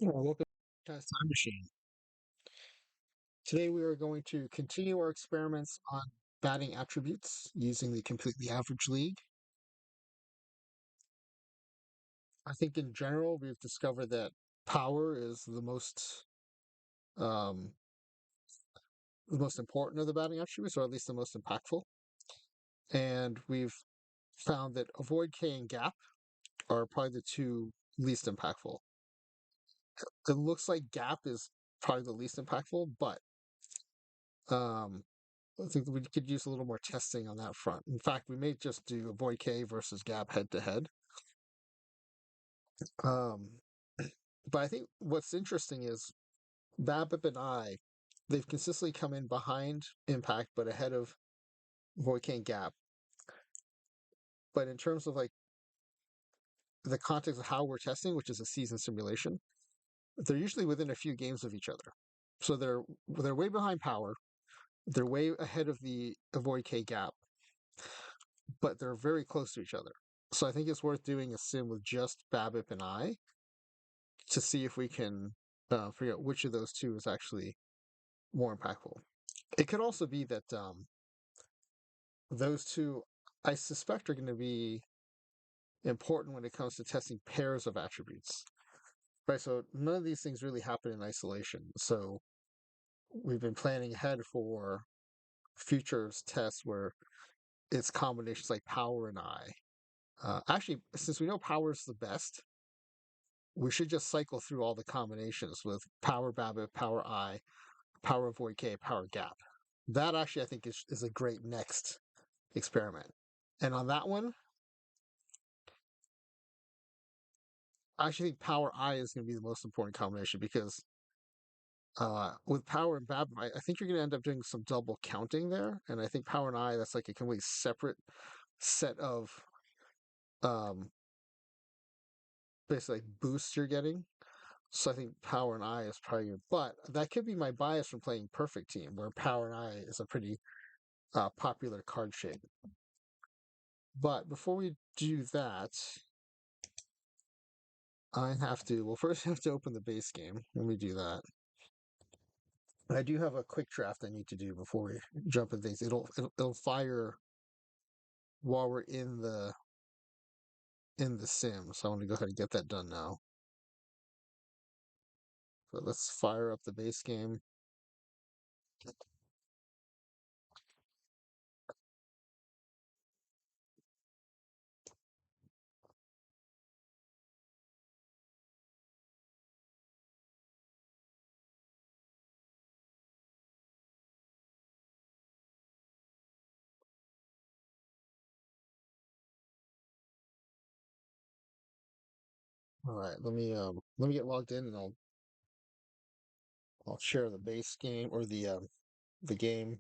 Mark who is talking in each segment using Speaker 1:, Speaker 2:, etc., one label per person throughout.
Speaker 1: Welcome to Time Machine. Today we are going to continue our experiments on batting attributes using the completely average league. I think in general we've discovered that power is um, the most important of the batting attributes, or at least the most impactful. And we've found that avoid K and gap are probably the two least impactful. It looks like gap is probably the least impactful, but um, I think we could use a little more testing on that front. In fact, we may just do avoid K versus gap head to head. But I think what's interesting is BABIP and they've consistently come in behind impact, but ahead of avoid K and gap. But in terms of like the context of how we're testing, which is a season simulation, they're usually within a few games of each other. So they're way behind power. They're way ahead of the avoid K gap, but they're very close to each other. So I think it's worth doing a sim with just BABIP and to see if we can figure out which of those two is actually more impactful. It could also be that those two, I suspect, are going to be important when it comes to testing pairs of attributes. Right, so none of these things really happen in isolation. So we've been planning ahead for futures tests where it's combinations like power and actually, since we know power is the best, we should just cycle through all the combinations with power BABIP, power power avoid K, power gap. That actually, I think, is a great next experiment. And on that one, I actually think power is going to be the most important combination because with power and BABIP, I think you're going to end up doing some double counting there. And I think power and that's like a completely separate set of um, basically like boosts you're getting. So I think power and is probably good. But that could be my bias from playing Perfect Team, where power and is a pretty popular card shape. But before we do that, well, first I have to open the base game. Let me do that. I do have a quick draft I need to do before we jump into things. It'll fire while we're in the sim, so I want to go ahead and get that done now. So let's fire up the base game. All right, let me get logged in and I'll share the base game or the game.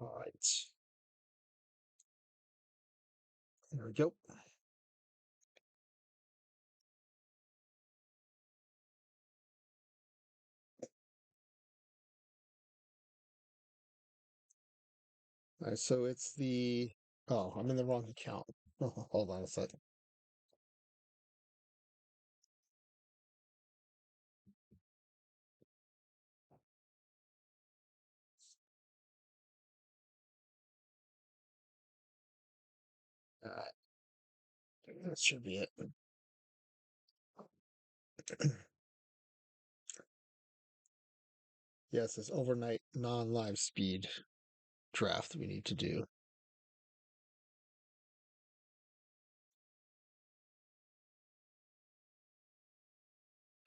Speaker 1: All right, there we go. All right, so it's the I'm in the wrong account. Oh, hold on a second. All right, that should be it. Yes, this overnight non-live speed draft we need to do.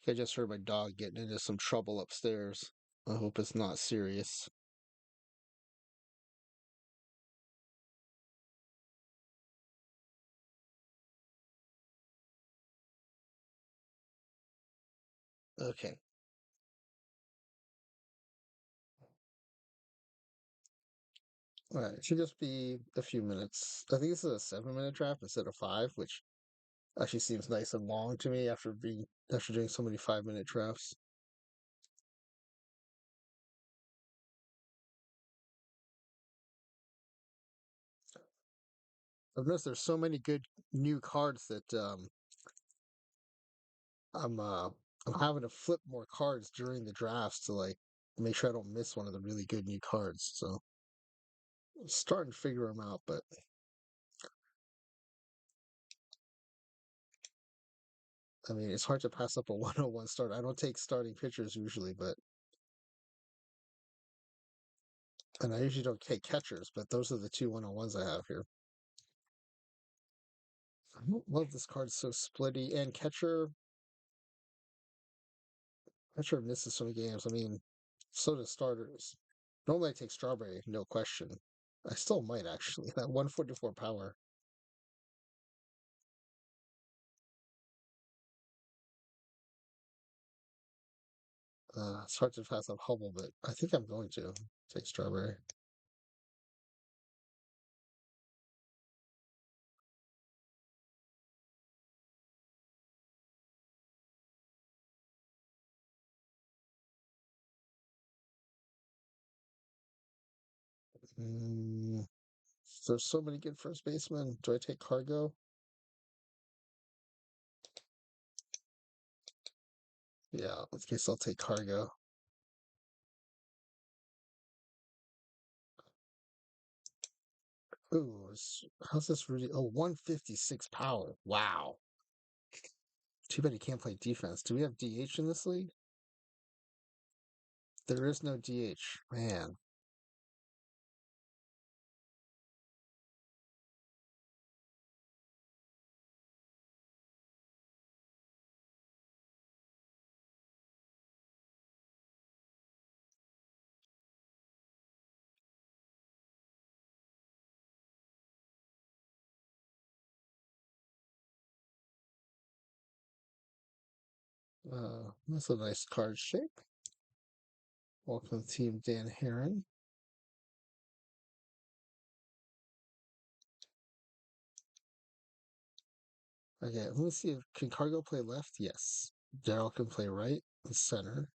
Speaker 1: I just heard my dog getting into some trouble upstairs. I hope it's not serious. Okay. All right. It should just be a few minutes. I think this is a 7 minute draft instead of five, which actually seems nice and long to me after doing so many 5 minute drafts. I've noticed there's so many good new cards that I'm uh I'm having to flip more cards during the drafts to like make sure I don't miss one of the really good new cards. So I'm starting to figure them out, but I mean it's hard to pass up a 101 start. I don't take starting pitchers usually, but and I usually don't take catchers, but those are the two 101s I have here. I don't love this card. It's so splitty and catcher misses some games. I mean, so does starters. Normally I take strawberry, no question. I still might actually. That 144 power. It's hard to pass up Hubble, but I think I'm going to take strawberry. Mm, there's so many good first basemen. Do I take Cargo? Yeah, in case I'll take Cargo. Ooh, how's this really? Oh, 156 power. Wow. Too bad he can't play defense. Do we have DH in this league? There is no DH. Man. That's a nice card shape. Welcome team Dan Heron. Okay, let me see if can Cargo play left? Yes. Daryl can play right and center.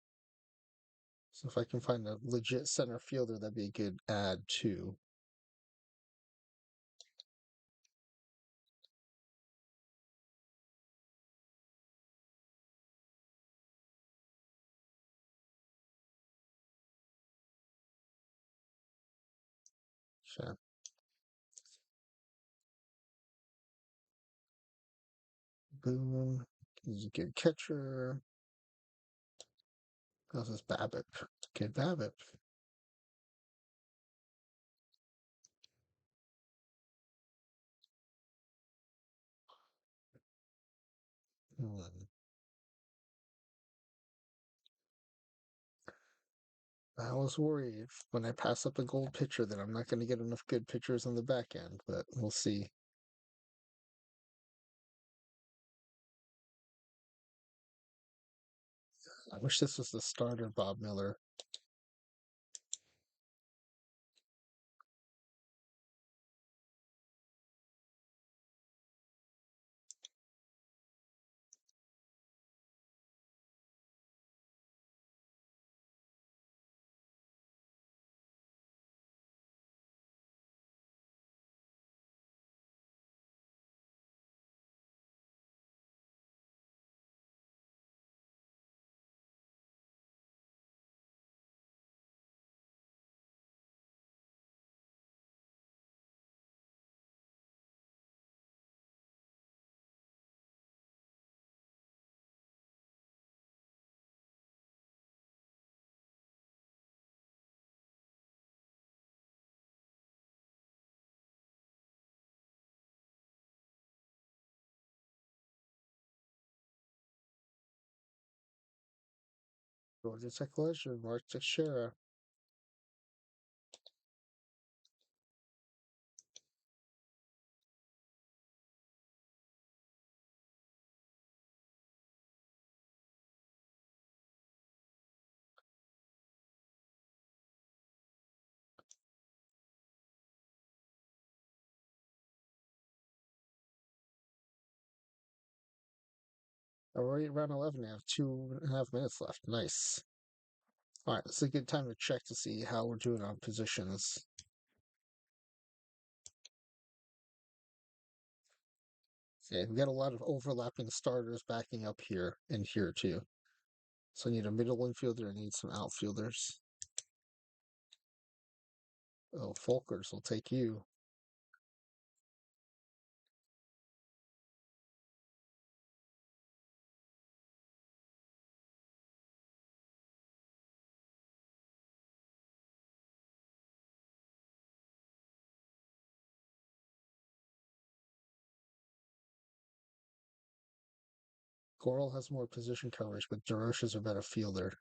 Speaker 1: So if I can find a legit center fielder, that'd be a good add too. Sure. Boom. He's a good catcher. How's this Babbitt? Good Babbitt. Hmm. I was worried when I pass up a gold pitcher that I'm not going to get enough good pitchers on the back end, but we'll see. I wish this was the starter, Bob Miller. Georgia Tech legend, Mark Teixeira. Already around 11. I have 2.5 minutes left. Nice. All right, this is a good time to check to see how we're doing on positions. Okay, we got a lot of overlapping starters backing up here and here too. So I need a middle infielder. I need some outfielders. Oh, Folkers will take you. Coral has more position coverage, but Derosha's a better fielder.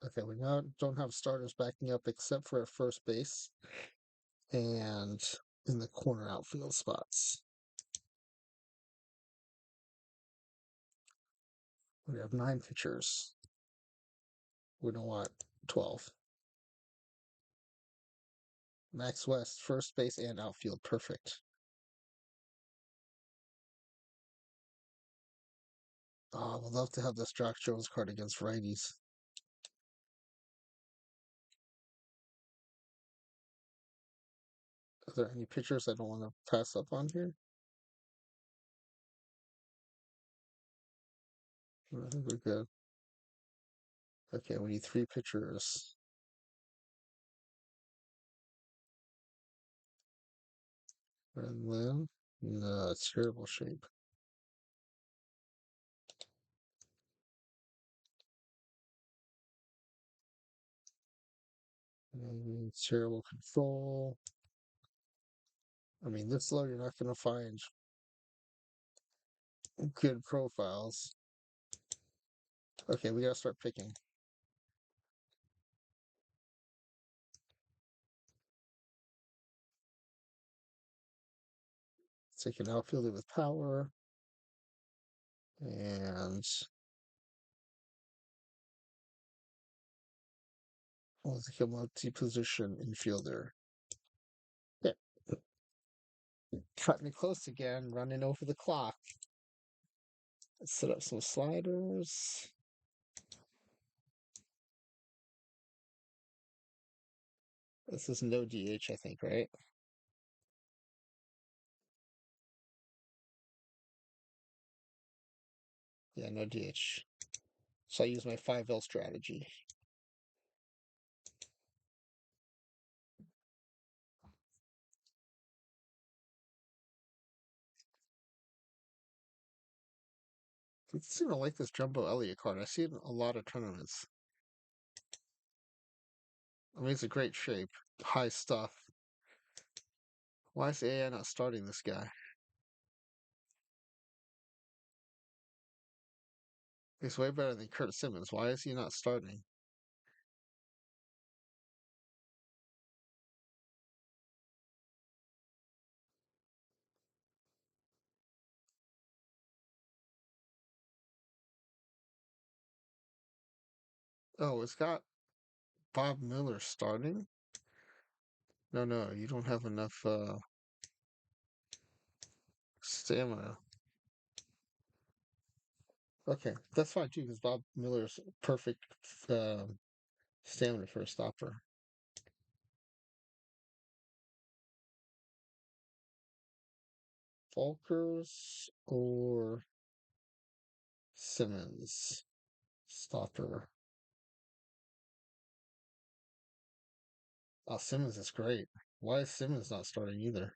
Speaker 1: Okay, we now don't have starters backing up except for at first base and in the corner outfield spots. We have 9 pitchers. We don't want 12. Max West, first base and outfield, perfect. Oh, I would love to have this Jock Jones card against righties. Are there any pitchers I don't want to pass up on here? I think we're good. Okay, we need 3 pitchers. And then, no, it's terrible shape. And terrible control. I mean, this low, you're not going to find good profiles. Okay, we got to start picking. Take an outfielder with power. And we'll take a multi-position infielder. Yeah. Cutting it close again, running over the clock. Let's set up some sliders. This is no DH, I think, right? Yeah, no DH. So I use my 5L strategy. I seem to like this Jumbo Elliott card. I see it in a lot of tournaments. I mean, it's a great shape. High stuff. Why is AI not starting this guy? He's way better than Kurt Simmons. Why is he not starting? Oh, it's got Bob Miller starting? No, no, you don't have enough stamina. Okay, that's fine too, because Bob Miller's perfect stamina for a stopper. Falkers or Simmons stopper. Oh, Simmons is great. Why is Simmons not starting either?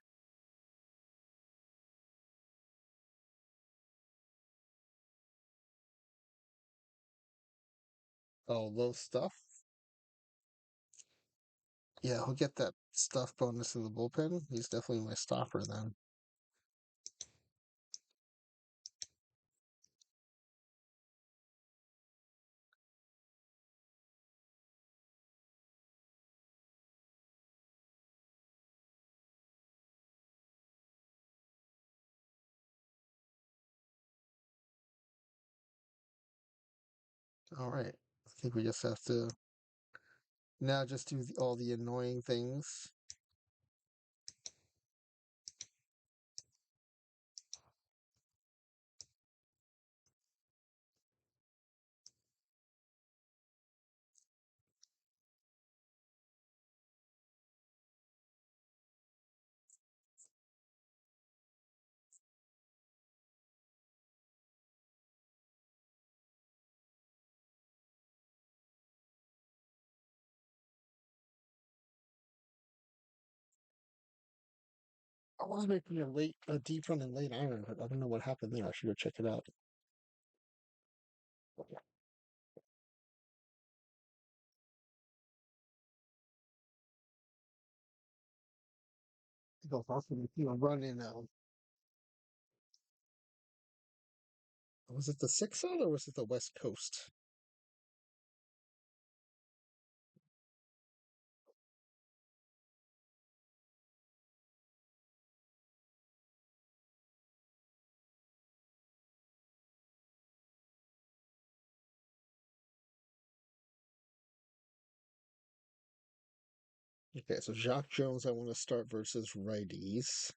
Speaker 1: Oh, low stuff? Yeah, he'll get that stuff bonus in the bullpen. He's definitely my stopper then. All right. I think we just have to Now just do all the annoying things. I was making a deep run in late iron, but I don't know what happened there. I should go check it out. Go possibly, run in. Was it the 6 zone or was it the West Coast? Okay, so Jacques Jones, I want to start versus righties.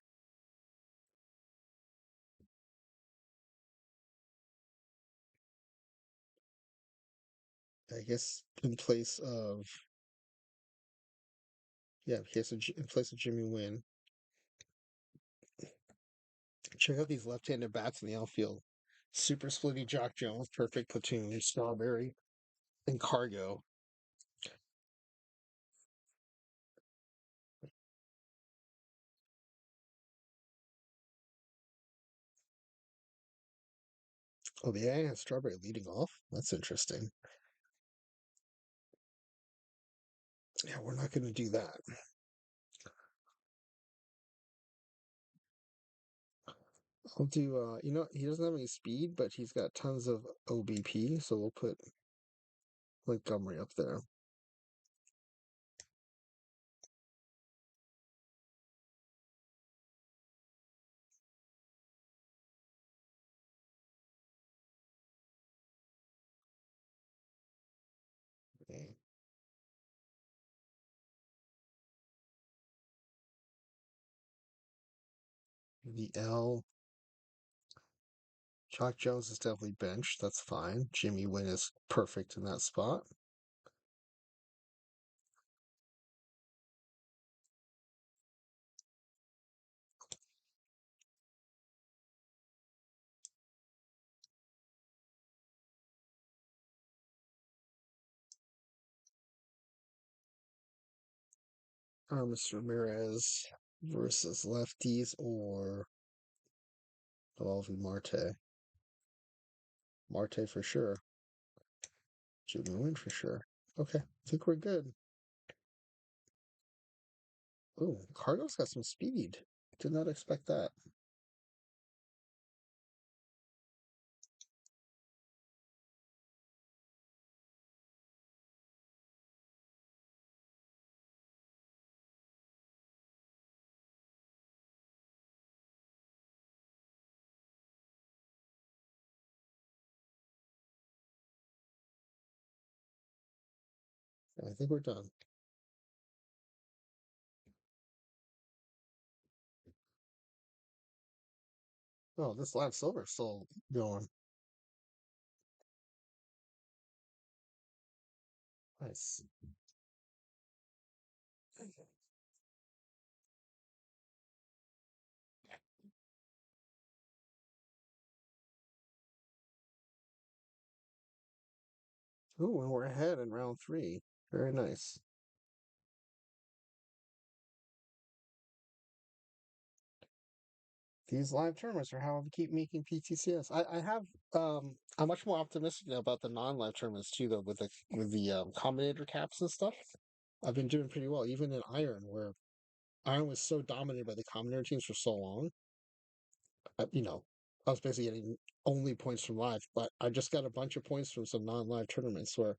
Speaker 1: I guess in place of in place of Jimmy Wynn. Check out these left-handed bats in the outfield. Super splitty Jock Jones, perfect platoon, Strawberry, and Cargo. Oh, the AI has Strawberry leading off? That's interesting. Yeah, we're not going to do that. I'll do, he doesn't have any speed, but he's got tons of OBP, so we'll put Montgomery up there. Okay. The L. Chalk Jones is definitely benched. That's fine. Jimmy Wynn is perfect in that spot. Mr. Ramirez versus lefties or Valvi Marte. Marte for sure. Jimmy Wynn for sure. Okay, I think we're good. Oh, Cardo's got some speed. Did not expect that. I think we're done. Oh, this live silver's still going. Nice. Ooh, and we're ahead in round 3. Very nice. These live tournaments are how I keep making PTCS. I'm much more optimistic now about the non-live tournaments too, though, with the combinator caps and stuff. I've been doing pretty well, even in Iron, where Iron was so dominated by the combinator teams for so long. I, you know, I was basically getting only points from live, but I just got a bunch of points from some non-live tournaments where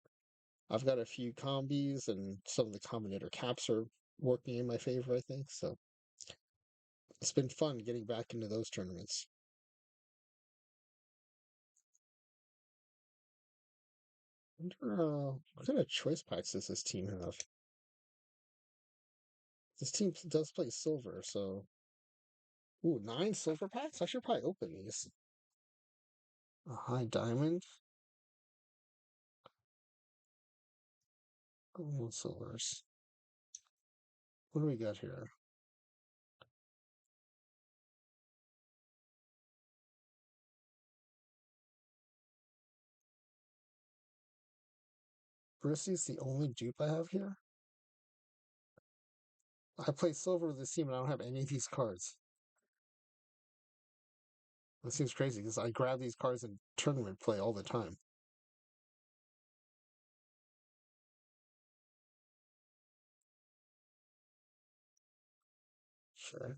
Speaker 1: I've got a few combis and some of the combinator caps are working in my favor, I think. So it's been fun getting back into those tournaments. I wonder, what kind of choice packs does this team have? This team does play silver, so ooh, 9 silver packs. I should probably open these. A high diamond. Oh, silvers. What do we got here? Brissy's the only dupe I have here. I play silver with this team and I don't have any of these cards. That seems crazy because I grab these cards in tournament play all the time. Sure.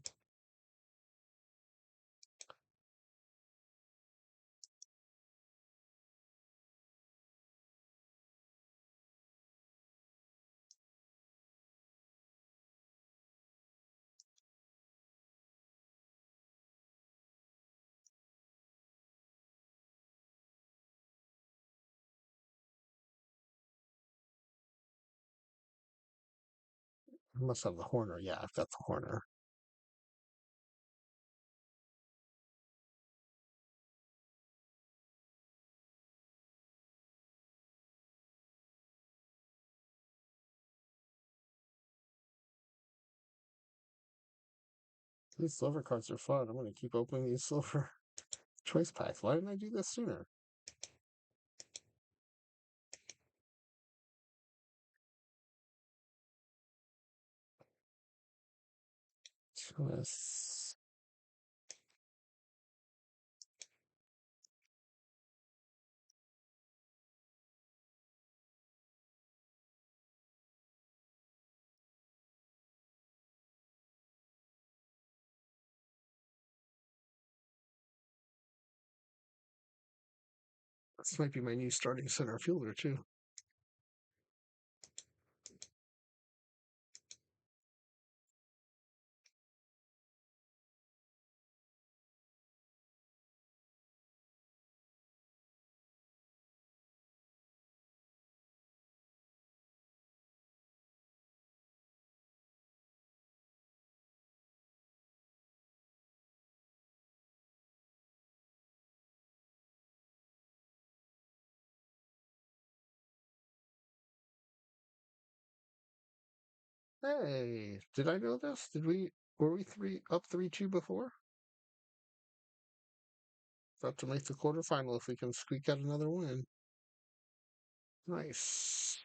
Speaker 1: I must have the Horner. Yeah, I've got the Horner. These silver cards are fun. I'm going to keep opening these silver choice packs. Why didn't I do this sooner? Choice. This might be my new starting center fielder, too. Hey, did I know this? Were we 3-2 before? About to make the quarterfinal if we can squeak out another win. Nice.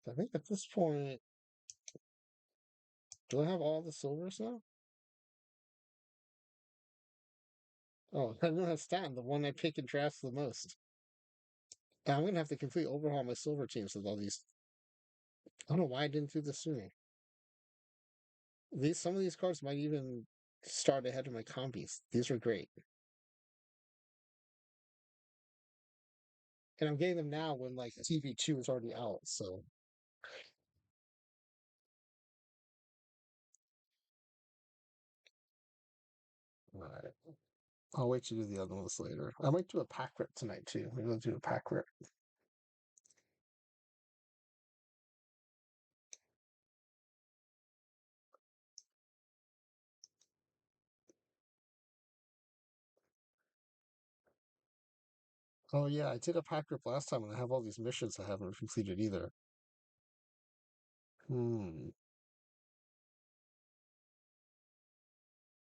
Speaker 1: I think at this point, do I have all the silvers now? Oh, I know that's Stan, the one I pick and draft the most. I'm gonna have to completely overhaul my silver teams with all these. I don't know why I didn't do this sooner. Some of these cards might even start ahead of my combies. These are great, and I'm getting them now when like TV2 is already out. So, alright. I'll wait to do the other ones later. I might do a pack rip tonight too. Maybe I'll do a pack rip. Oh yeah, I did a pack rip last time, and I have all these missions I haven't completed either. Hmm.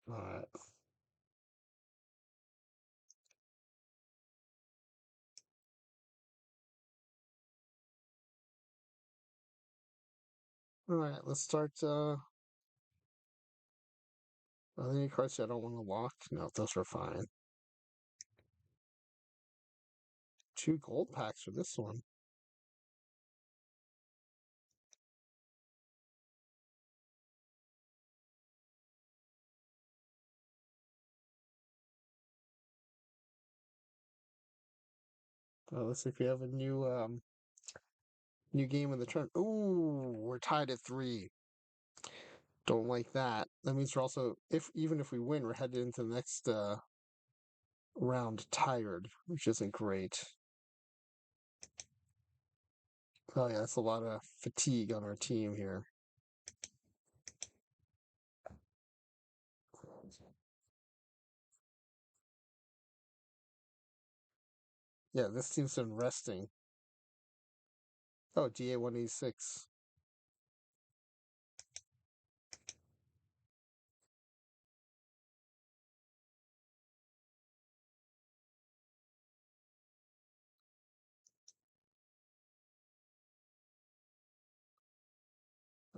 Speaker 1: All right. All right. Let's start. Are there any cards I don't want to lock? No, those are fine. 2 gold packs for this one. Looks like we have a new game in the turn. Ooh, we're tied at 3. Don't like that. That means we're also, if even if we win, we're headed into the next round tired, which isn't great. Oh yeah, that's a lot of fatigue on our team here. Yeah, this team's been resting. Oh, DA 186.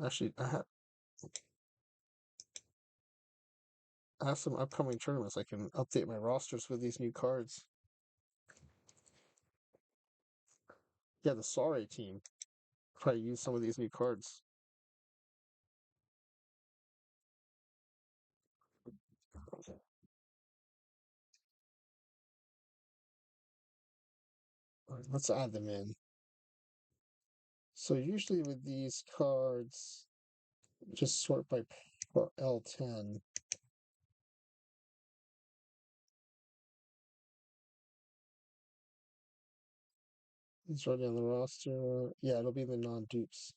Speaker 1: Actually, I have some upcoming tournaments. I can update my rosters with these new cards. Yeah, the Sorry team probably use some of these new cards. Let's add them in. So usually with these cards, just sort by L10. It's already on the roster. Yeah, it'll be the non-dupes.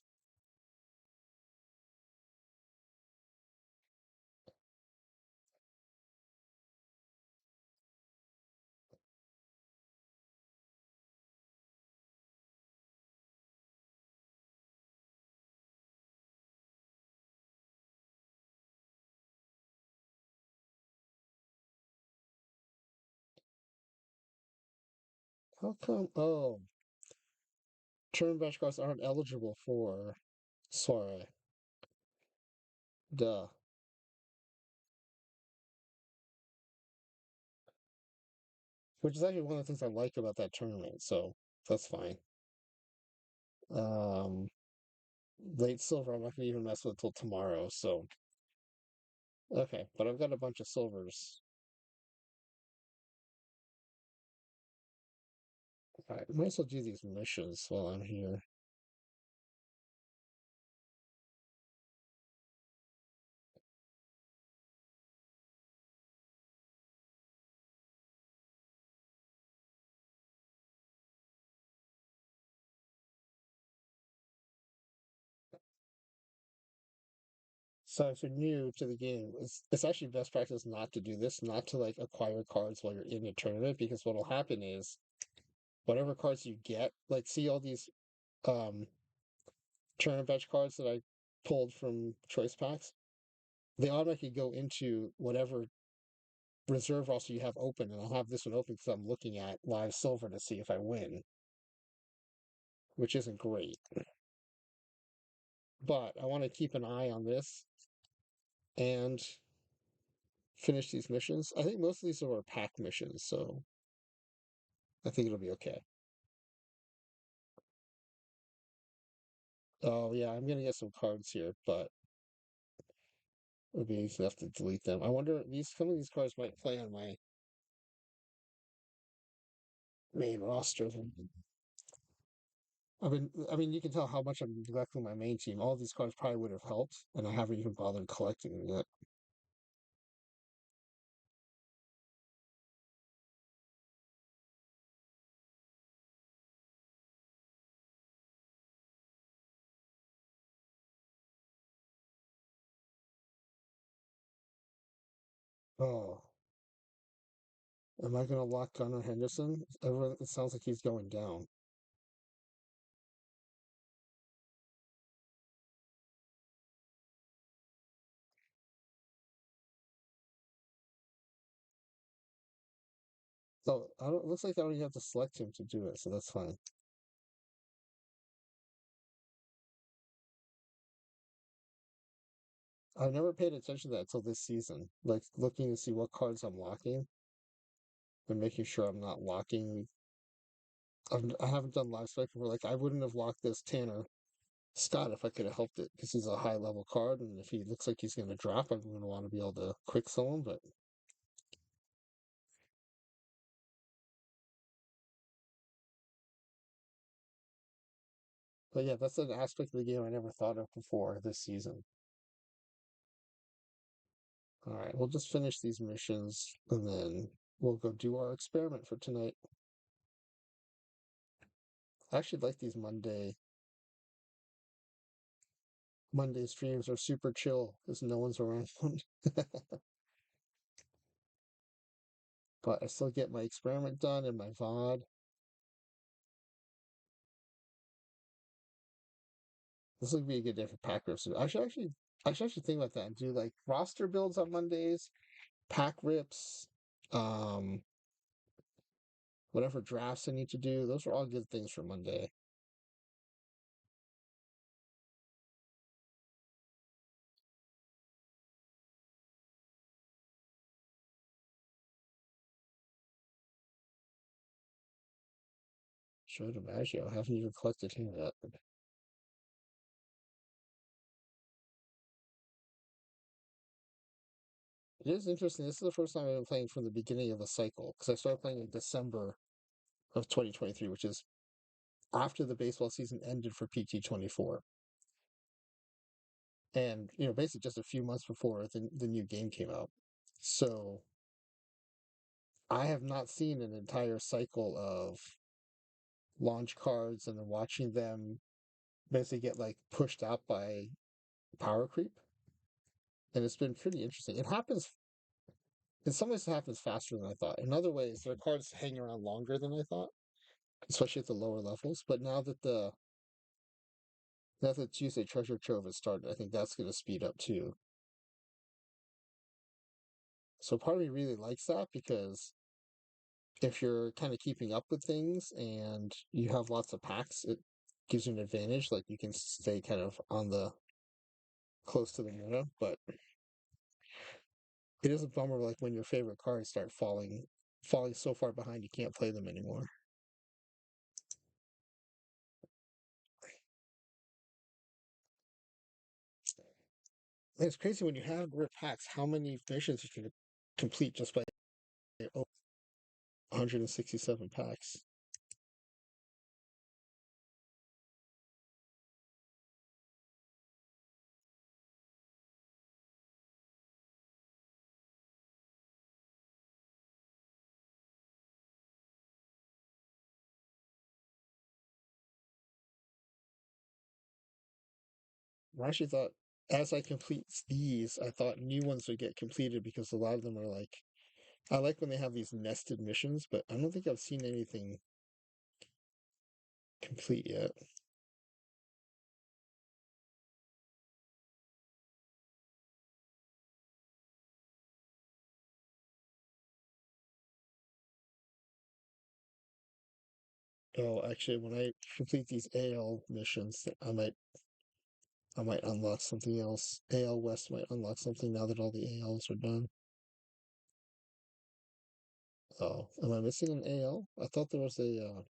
Speaker 1: How come? Oh, turn batch cards aren't eligible for Soiree. Duh. Which is actually one of the things I like about that tournament, so that's fine. Um, late silver, I'm not gonna even mess with till tomorrow, so okay. But I've got a bunch of silvers. Alright, might as well do these missions while I'm here. So if you're new to the game, it's actually best practice not to do this, not to like acquire cards while you're in a tournament, because what'll happen is whatever cards you get, like see all these um tournament batch cards that I pulled from choice packs, they automatically go into whatever reserve roster you have open, and I'll have this one open because I'm looking at live silver to see if I win, which isn't great. But I want to keep an eye on this and finish these missions. I think most of these are pack missions, so I think it'll be okay. Oh yeah, I'm gonna get some cards here, but it'll be easy enough to delete them. I wonder some of these cards might play on my main roster. I mean, you can tell how much I'm neglecting my main team. All these cards probably would have helped, and I haven't even bothered collecting them yet. Oh, am I gonna lock Gunnar Henderson? It sounds like he's going down. So I don't. It looks like I don't even have to select him to do it, so that's fine. I've never paid attention to that until this season. Like looking to see what cards I'm locking and making sure I'm not locking. I haven't done live spec where like I wouldn't have locked this Tanner Scott if I could have helped it because he's a high level card, and if he looks like he's going to drop, I'm going to want to be able to quick sell him. But yeah, that's an aspect of the game I never thought of before this season. All right, we'll just finish these missions and then we'll go do our experiment for tonight. I actually like these Monday streams are super chill because no one's around. But I still get my experiment done and my VOD. This would be a good day for pack rips. I should actually think about that and do like roster builds on Mondays, pack rips, um, whatever drafts I need to do. Those are all good things for Monday. Show DiMaggio. I haven't even collected him yet. It is interesting. This is the first time I've been playing from the beginning of the cycle because I started playing in December of 2023, which is after the baseball season ended for PT24. And, basically just a few months before the new game came out. So I have not seen an entire cycle of launch cards and then watching them basically get like pushed out by power creep. And it's been pretty interesting. It happens in some ways it happens faster than I thought. In other ways, their cards hang around longer than I thought, especially at the lower levels. But now that Tuesday Treasure Trove has started, I think that's going to speed up too. So part of me really likes that because if you're kind of keeping up with things and you have lots of packs, it gives you an advantage. Like you can stay kind of on the close to the meta, but it is a bummer like when your favorite cards start falling so far behind you can't play them anymore. And it's crazy when you have grip packs how many missions you can complete just by 167 packs. I actually thought as I complete these, I thought new ones would get completed because a lot of them are like I like when they have these nested missions, but I don't think I've seen anything complete yet. Oh, actually, when I complete these AL missions, I might unlock something else. AL West might unlock something now that all the ALs are done. Oh, am I missing an AL? I thought there was a.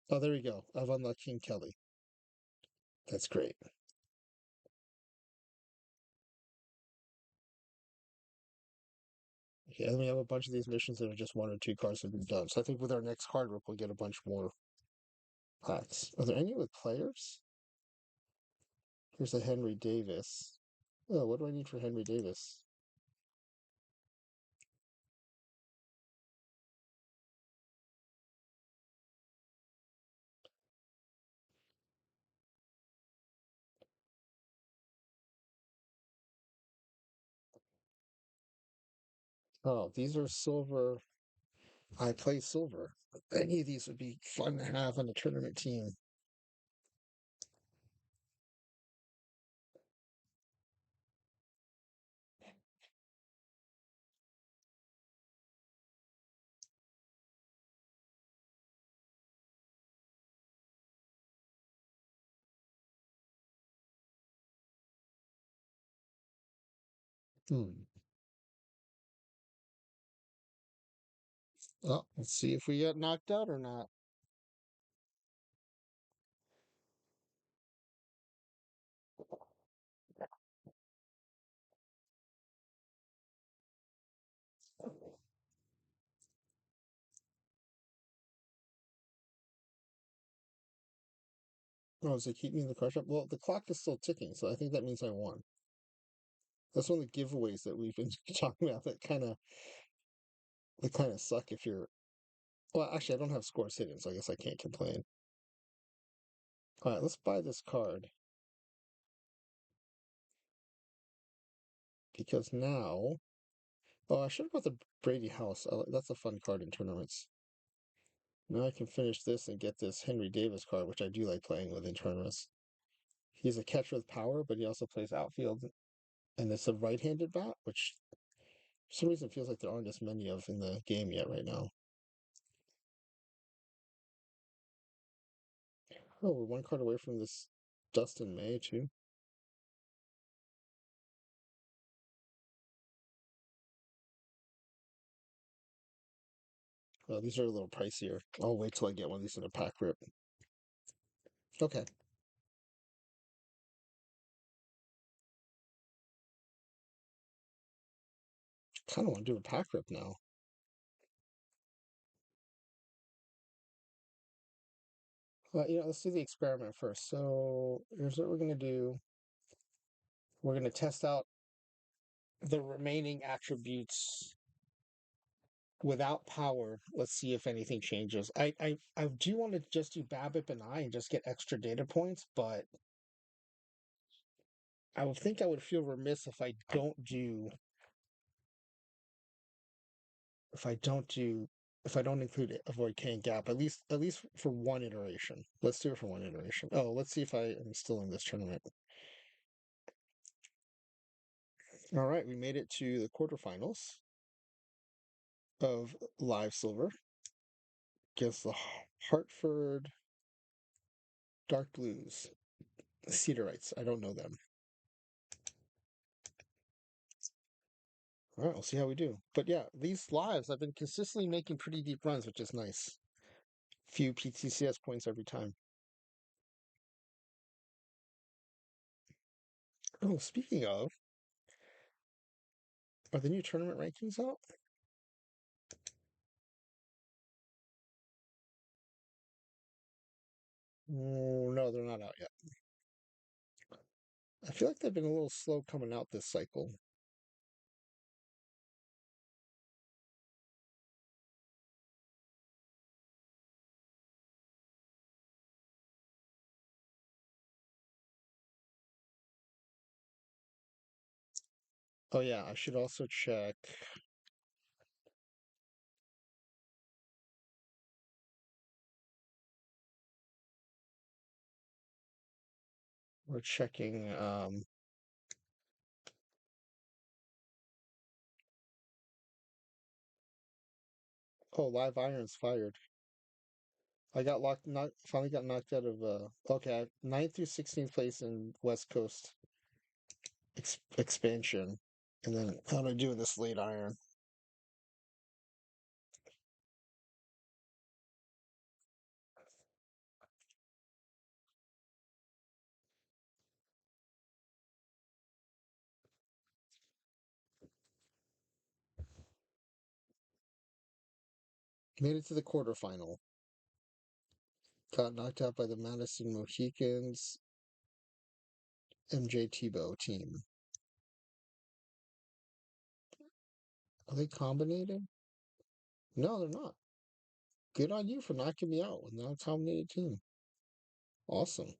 Speaker 1: Oh, there we go. I've unlocked King Kelly. That's great. Okay, and we have a bunch of these missions that are just one or two cards that have been done. So I think with our next card rip, we'll get a bunch more packs. Are there any with players? Here's a Henry Davis. Oh, what do I need for Henry Davis? Oh, these are silver. I play silver. Any of these would be fun to have on a tournament team. Hmm. Well, let's see if we get knocked out or not. Oh, does it keep me in the crush up? Well, the clock is still ticking, so I think that means I won. That's one of the giveaways that we've been talking about that kind of suck if you're. Well, actually, I don't have scores hidden, so I guess I can't complain. All right, let's buy this card because now. Oh, I should have bought the Brady House. That's a fun card in tournaments. Now I can finish this and get this Henry Davis card, which I do like playing with in tournaments. He's a catcher with power, but he also plays outfield, and it's a right-handed bat, which for some reason feels like there aren't as many of in the game yet right now. Oh, we're one card away from this Dustin May too. Well, these are a little pricier. I'll wait till I get one of these in a pack rip. Okay. Kind of want to do a pack rip now. Let's do the experiment first. So here's what we're going to do. We're going to test out the remaining attributes without power. Let's see if anything changes. I do want to just do BABIP and I and just get extra data points, but I would think I would feel remiss if I don't include it, avoid K gap at least for one iteration. Let's do it for one iteration. Oh, let's see if I am still in this tournament. All right, we made it to the quarterfinals of Live Silver against the Hartford Dark Blues. Cedarites. I don't know them. All right, we'll see how we do. But yeah, these lives, I've been consistently making pretty deep runs, which is nice. Few PTCS points every time. Oh, speaking of, are the new tournament rankings out? Oh, no, they're not out yet. I feel like they've been a little slow coming out this cycle. Oh yeah, I should also check. We're checking. Oh, Live Iron's fired. I got finally got knocked out of. Okay, 9th through 16th place in West Coast expansion, and then how do I do in this late iron? Made it to the quarterfinal. Got knocked out by the Madison Mohicans MJ Tebow team. Are they combinated? No, they're not. Good on you for knocking me out with non-combinated team. Awesome.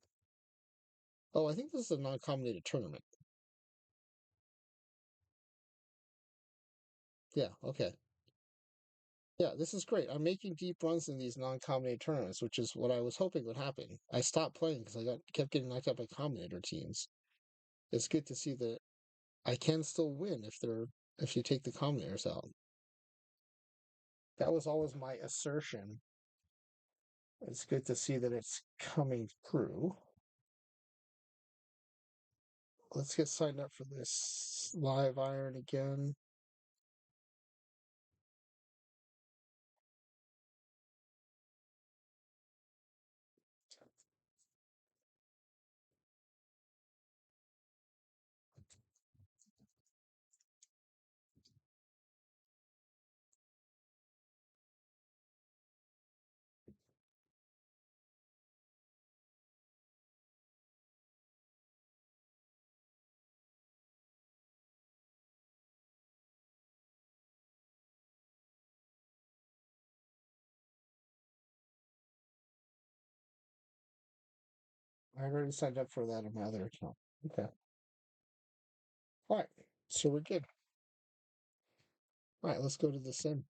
Speaker 1: Oh, I think this is a non-combinated tournament. Yeah, okay. Yeah, this is great. I'm making deep runs in these non-combinated tournaments, which is what I was hoping would happen. I stopped playing because I kept getting knocked out by combinator teams. It's good to see that I can still win if you take the combinators out. That was always my assertion. It's good to see that it's coming through. Let's get signed up for this live iron again. I already signed up for that on my other account. Okay. All right. So we're good. All right. Let's go to the sim.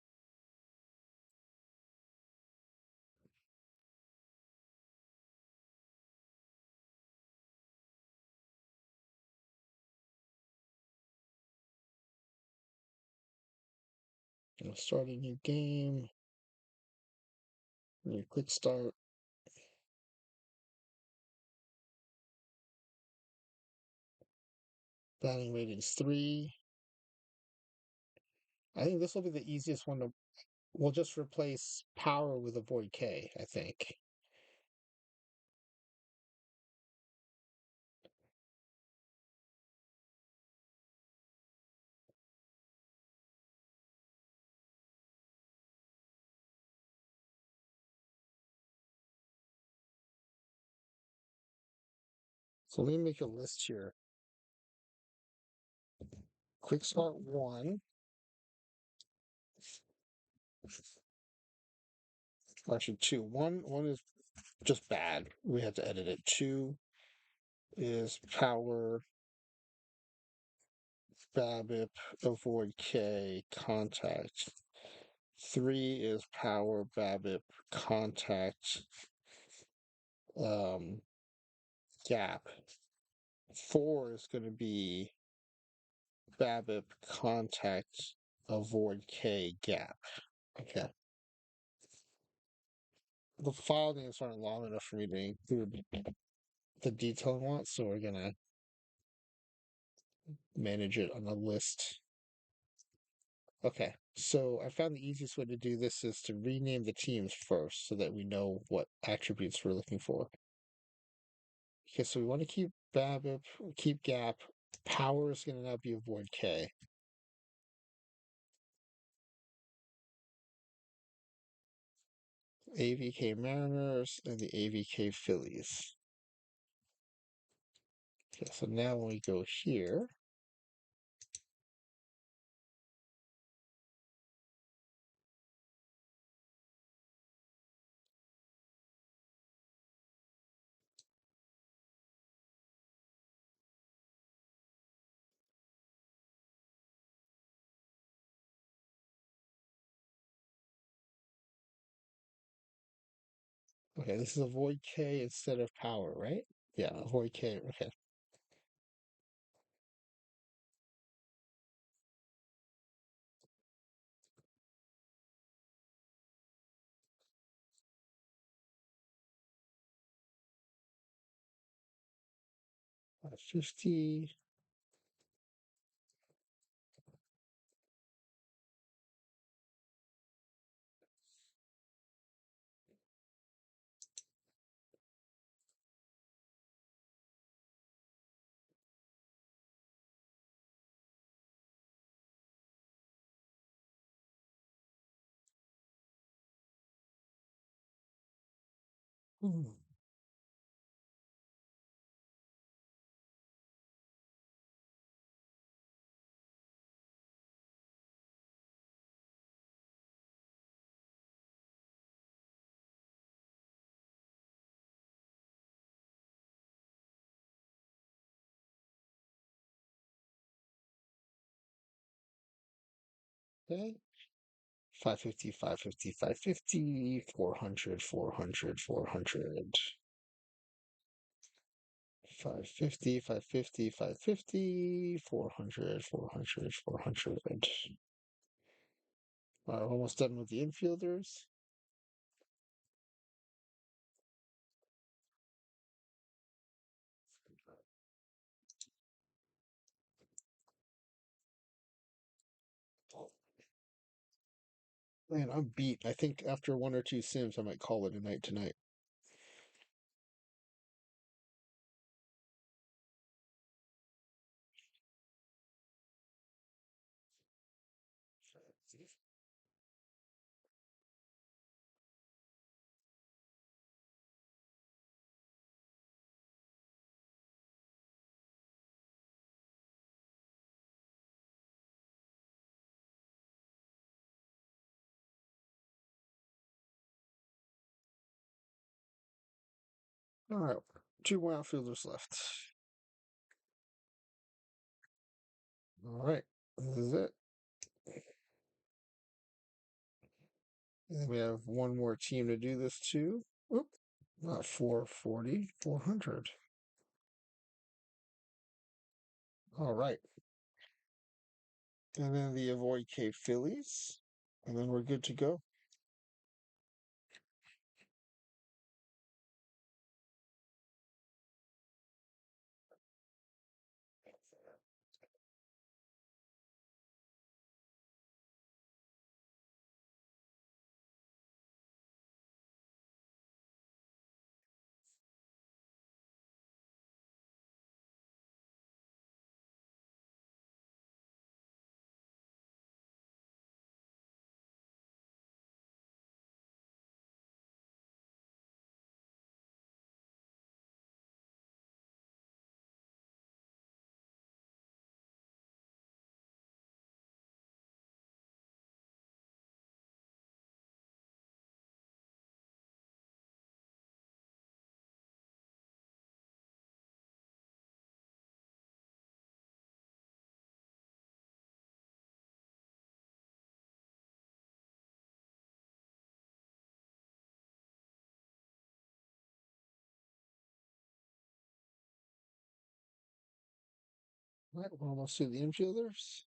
Speaker 1: Gonna start a new game. New quick start. Batting ratings 3. I think this will be the easiest one to. We'll just replace power with a void K, I think. So let me make a list here. Quick start 1. Actually, 2. One is just bad. We have to edit it. 2 is power, BABIP, avoid K, contact. 3 is power, BABIP, contact, um, gap. 4 is going to be BABIP, contact, avoid K, gap. Okay. The file names aren't long enough for me to include the detail I want, so we're gonna manage it on a list. Okay, so I found the easiest way to do this is to rename the teams first so that we know what attributes we're looking for. Okay, so we want to keep BABIP, keep gap. Power is going to now be avoid K. AVK Mariners and the AVK Phillies. Okay, so now when we go here, okay, this is avoid K instead of power, right? Yeah, avoid K. Okay. Uh, 50. Hmm. Okay. 550, 550, 550, 400, 400, 400. 550, 550, 550, 400, 400, 400. Almost done with the infielders. Man, I'm beat. I think after one or two sims, I might call it a night tonight. All right. Two more outfielders left. All right, this is it. And we have one more team to do this to. Oop, not 440, 400. All right. And then the Avoid K Phillies. And then we're good to go. All right, we're almost to the infielders.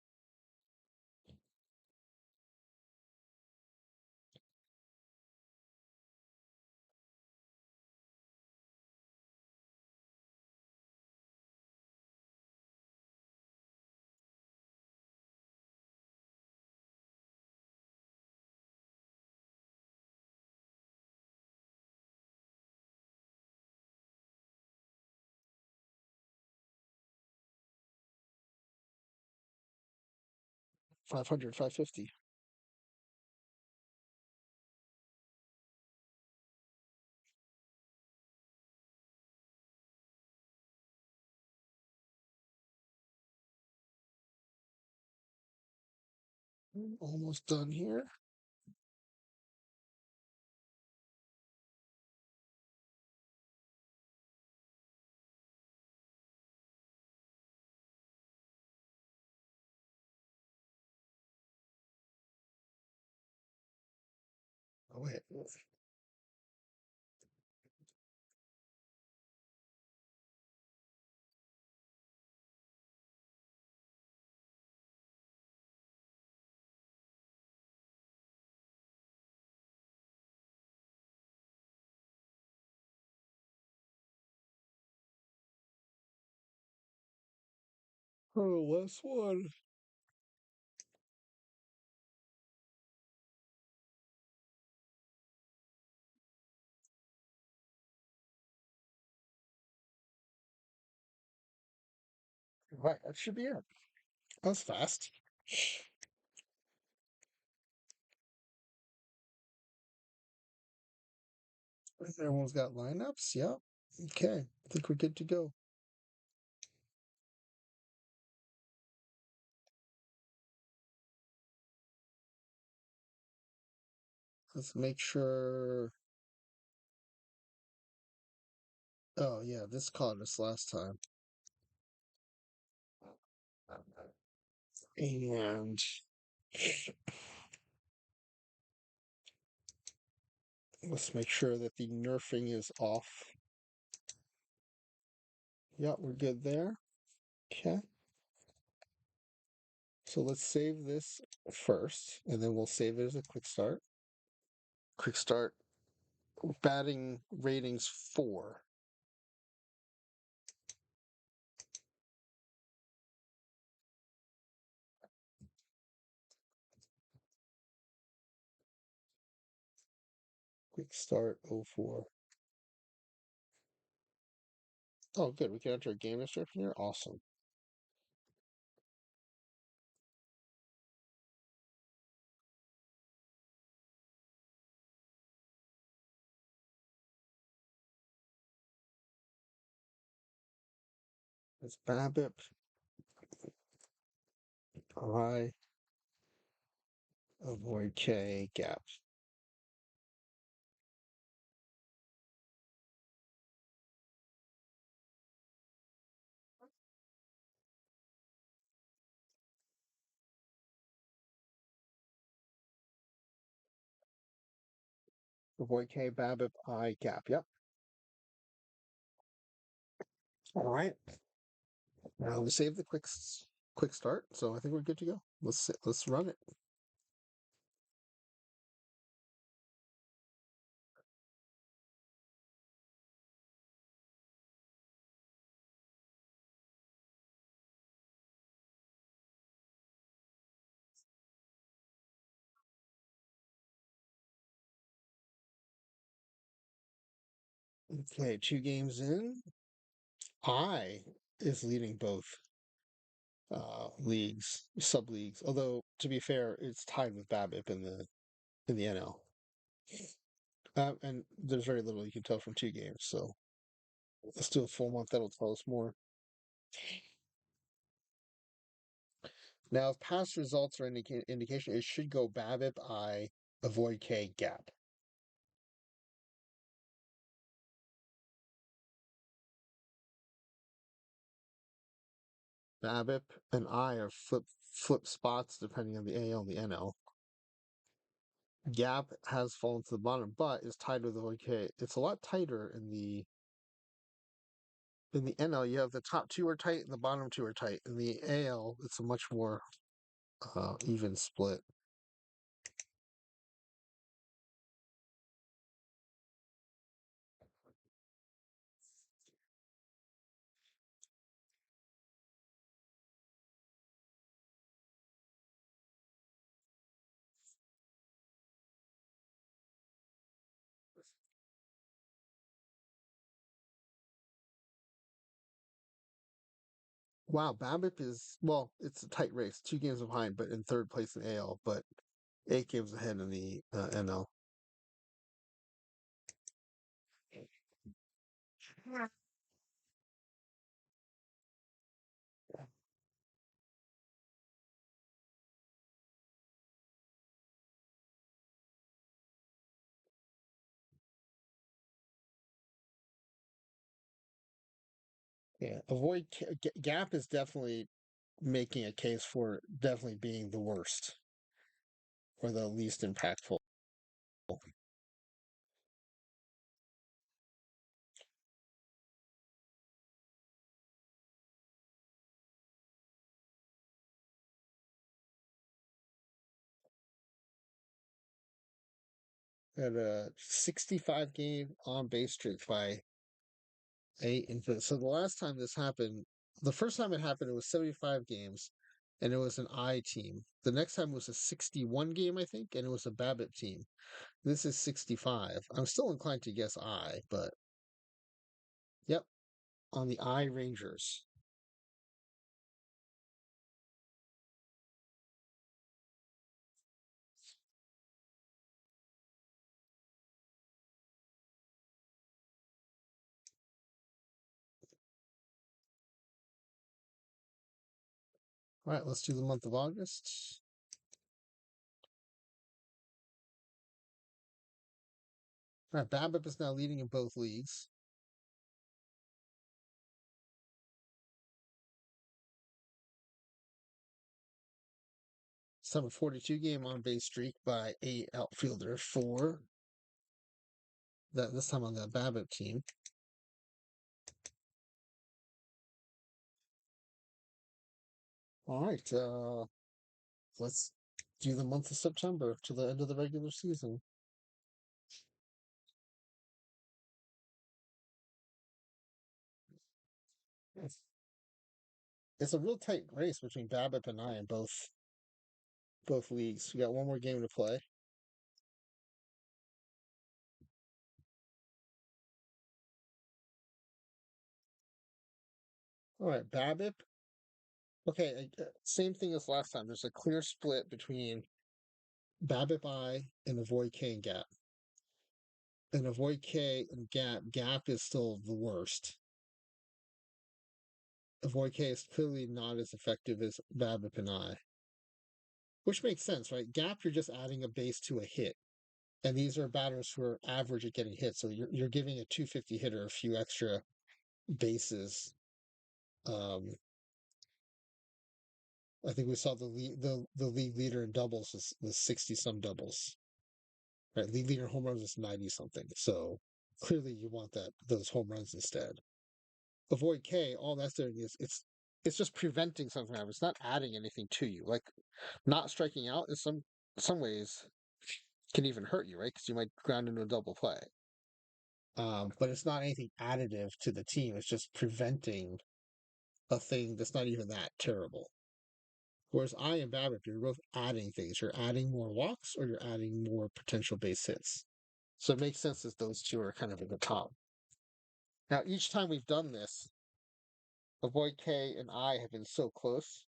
Speaker 1: Five hundred, 550. Almost done here. Oh, wait. Oh, last one. Right, that should be it. That's fast. Everyone's got lineups. Yep. Okay. I think we're good to go. Let's make sure. Oh, yeah, this caught us last time. And let's make sure that the nerfing is off. Yeah, we're good there. Okay. So let's save this first, and then we'll save it as a quick start. Quick start. Batting ratings 4. Quick start 04. Oh, good. We can enter a game description here. Awesome. It's BABIP. I avoid K gap. Avoid K, BABIP, I, gap. Yep. All right. Now we save the quick start, so I think we're good to go. Let's run it. Okay, 2 games in. I is leading both leagues, sub leagues. Although to be fair, it's tied with BABIP in the NL. And there's very little you can tell from 2 games. So let's do a full month. That'll tell us more. Now, if past results are indication, it should go BABIP, I, avoid K, gap. BABIP and I are flip spots depending on the AL and the NL. Gap has fallen to the bottom, but is tied with avoid K. It's a lot tighter in the NL. You have the top two are tight and the bottom two are tight. In the AL, it's a much more even split. Wow, BABIP is well, it's a tight race, 2 games behind, but in third place in AL, but 8 games ahead in the NL. Yeah, gap is definitely making a case for definitely being the worst or the least impactful. At a 65 game on base streak by 8 infinite. So the last time this happened, the first time it happened, it was 75 games, and it was an I team. The next time was a 61 game, I think, and it was a BABIP team. This is 65. I'm still inclined to guess I, but yep, on the I Rangers. All right, let's do the month of August. All right, BABIP is now leading in both leagues. Let's have a 42 game on base streak by a outfielder for that this time on the BABIP team. All right, let's do the month of September to the end of the regular season. It's a real tight race between BABIP and I in both leagues. We got one more game to play. All right, BABIP. Okay, same thing as last time. There's a clear split between BABIP I and avoid K and gap. And avoid K and gap is still the worst. Avoid K is clearly not as effective as BABIP and I, which makes sense, right? Gap, you're just adding a base to a hit, and these are batters who are average at getting hit. So you're giving a 250 hitter a few extra bases. Um, I think we saw the league leader in doubles was 60 some doubles. Right, league leader in home runs is 90 something. So clearly you want those home runs instead. Avoid K, all that's doing is it's just preventing something from happening. It's not adding anything to you. Like not striking out in some ways can even hurt you, right? Because you might ground into a double play. But it's not anything additive to the team. It's just preventing a thing that's not even that terrible. Whereas I and BABIP, you're both adding things. You're adding more walks or you're adding more potential base hits. So it makes sense that those two are kind of at the top. Now, each time we've done this, Avoid K and I have been so close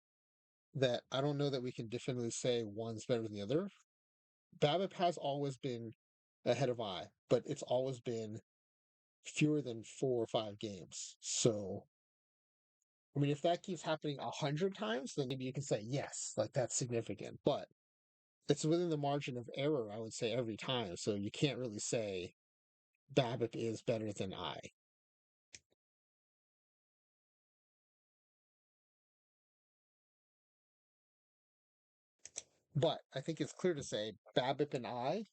Speaker 1: that I don't know that we can definitively say one's better than the other. BABIP has always been ahead of I, but it's always been fewer than 4 or 5 games. So, I mean, if that keeps happening 100 times, then maybe you can say yes, like that's significant. But it's within the margin of error, I would say, every time. So you can't really say BABIP is better than I. But I think it's clear to say BABIP and I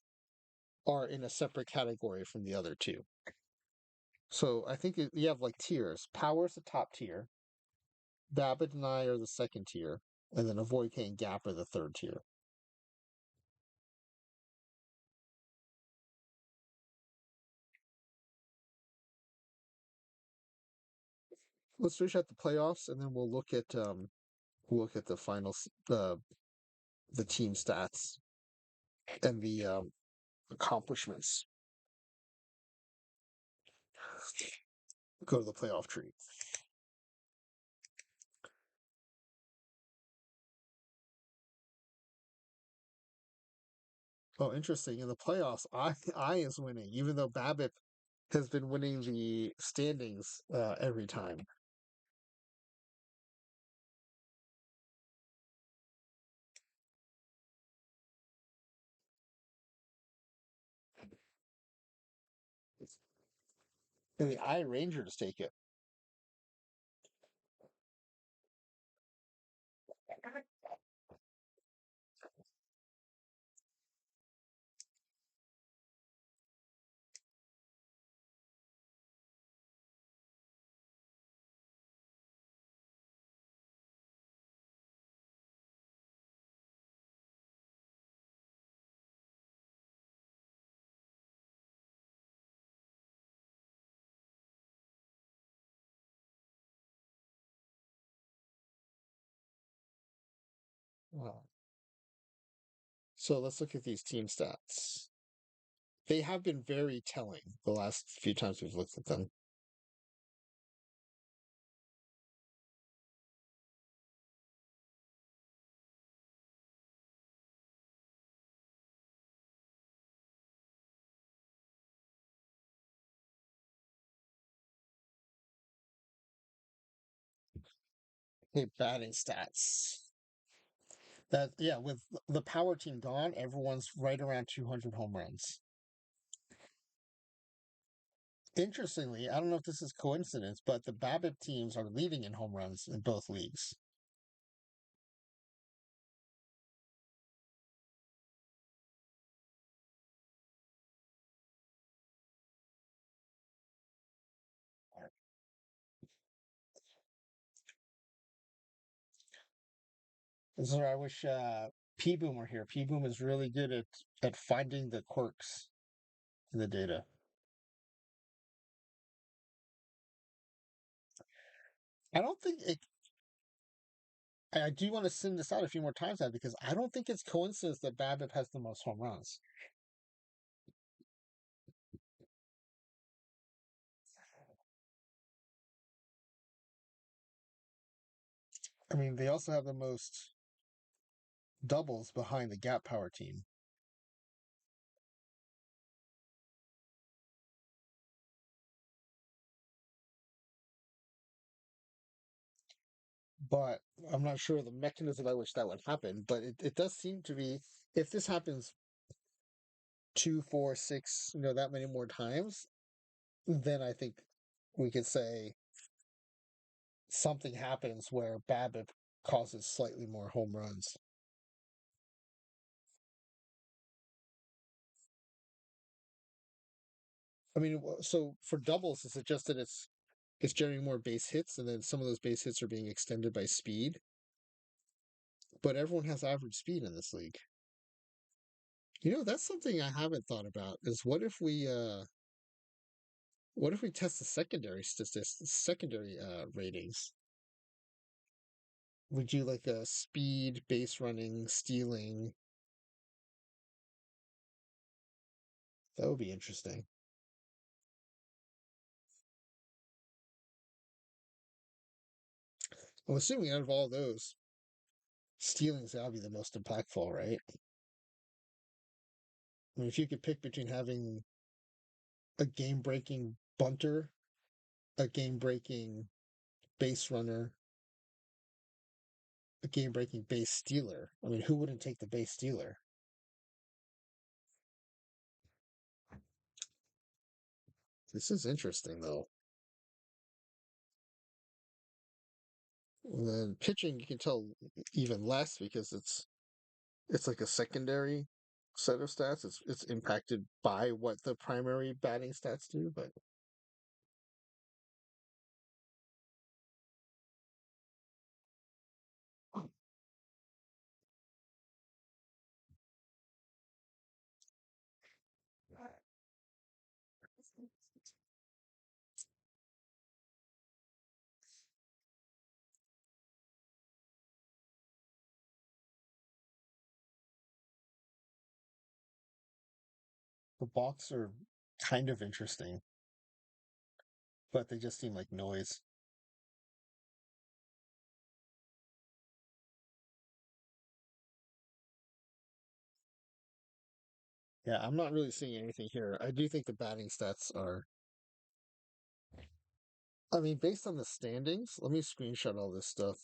Speaker 1: are in a separate category from the other two. So I think you have like tiers. Power's the top tier. BABIP and I are the second tier, and then Avoid K and Gap are the third tier. Let's finish out the playoffs, and then we'll look at the finals, the team stats and the accomplishments. Go to the playoff tree. Oh, interesting. In the playoffs, I is winning, even though BABIP has been winning the standings every time. And the I Rangers take it. Wow. So let's look at these team stats. They have been very telling the last few times we've looked at them. Hey, batting stats. That yeah, with the power team gone, everyone's right around 200 home runs. Interestingly, I don't know if this is coincidence, but the BABIP teams are leading in home runs in both leagues. So I wish P Boom were here. P Boom is really good at finding the quirks in the data. I don't think it. I do want to send this out a few more times now because I don't think it's coincidence that BABIP has the most home runs. I mean, they also have the most doubles behind the Gap Power team. But I'm not sure the mechanism by which that would happen. But it does seem to be if this happens 2, 4, 6, that many more times, then I think we could say something happens where BABIP causes slightly more home runs. I mean, so for doubles, is it just that it's generating more base hits, and then some of those base hits are being extended by speed? But everyone has average speed in this league. That's something I haven't thought about. Is what if we test the secondary statistics, secondary ratings? We do like a speed, base running, stealing. That would be interesting. I'm assuming out of all those, stealing's gotta be the most impactful, right? I mean, if you could pick between having a game breaking bunter, a game breaking base runner, a game breaking base stealer, I mean, who wouldn't take the base stealer? This is interesting, though. And then pitching, you can tell even less because it's like a secondary set of stats. It's impacted by what the primary batting stats do, but the balks are kind of interesting, but they just seem like noise. Yeah, I'm not really seeing anything here. I do think the batting stats are. I mean, based on the standings, let me screenshot all this stuff.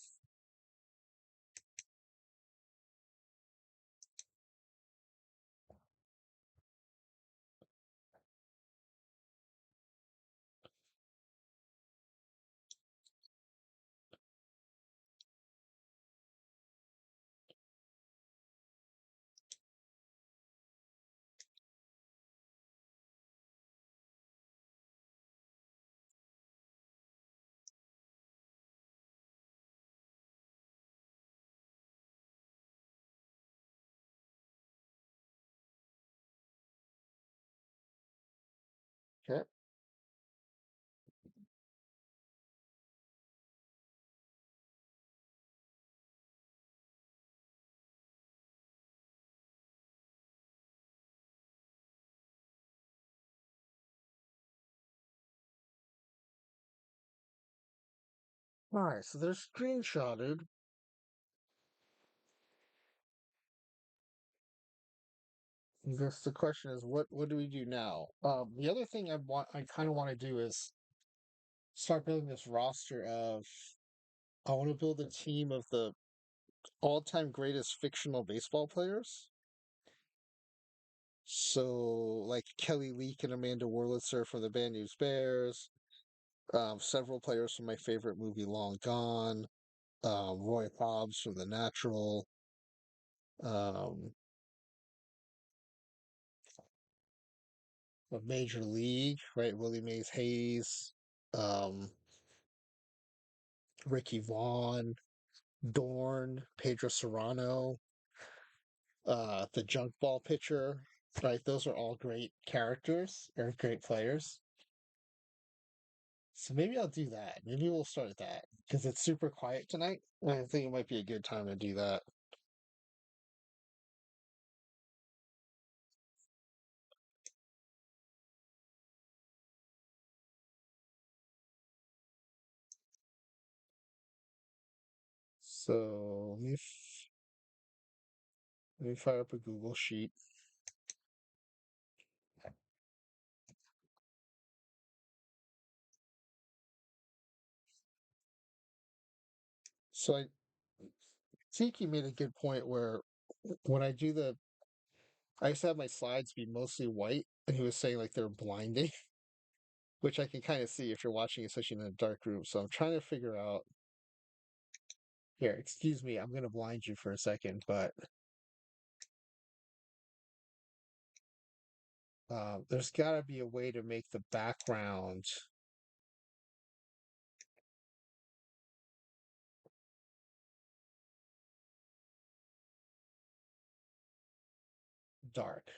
Speaker 1: Okay. All right, so they're screenshotted. I guess the question is, what do we do now? The other thing I kind of want to do is start building this roster of. I want to build a team of the all-time greatest fictional baseball players. So, like Kelly Leak and Amanda Wurlitzer from the Bad News Bears, several players from my favorite movie, Long Gone, Roy Hobbs from The Natural, um, of Major League, right? Willie Mays Hayes, um, Ricky Vaughn, Dorn, Pedro Serrano, the junk ball pitcher, right? Those are all great characters or great players. So maybe I'll do that. Maybe we'll start that because it's super quiet tonight. And I think it might be a good time to do that. So let me fire up a Google sheet. So I think you made a good point where when I do I used to have my slides be mostly white, and he was saying like they're blinding, which I can kind of see if you're watching, especially in a dark room. So I'm trying to figure out here. Excuse me, I'm going to blind you for a second, but There's got to be a way to make the background dark.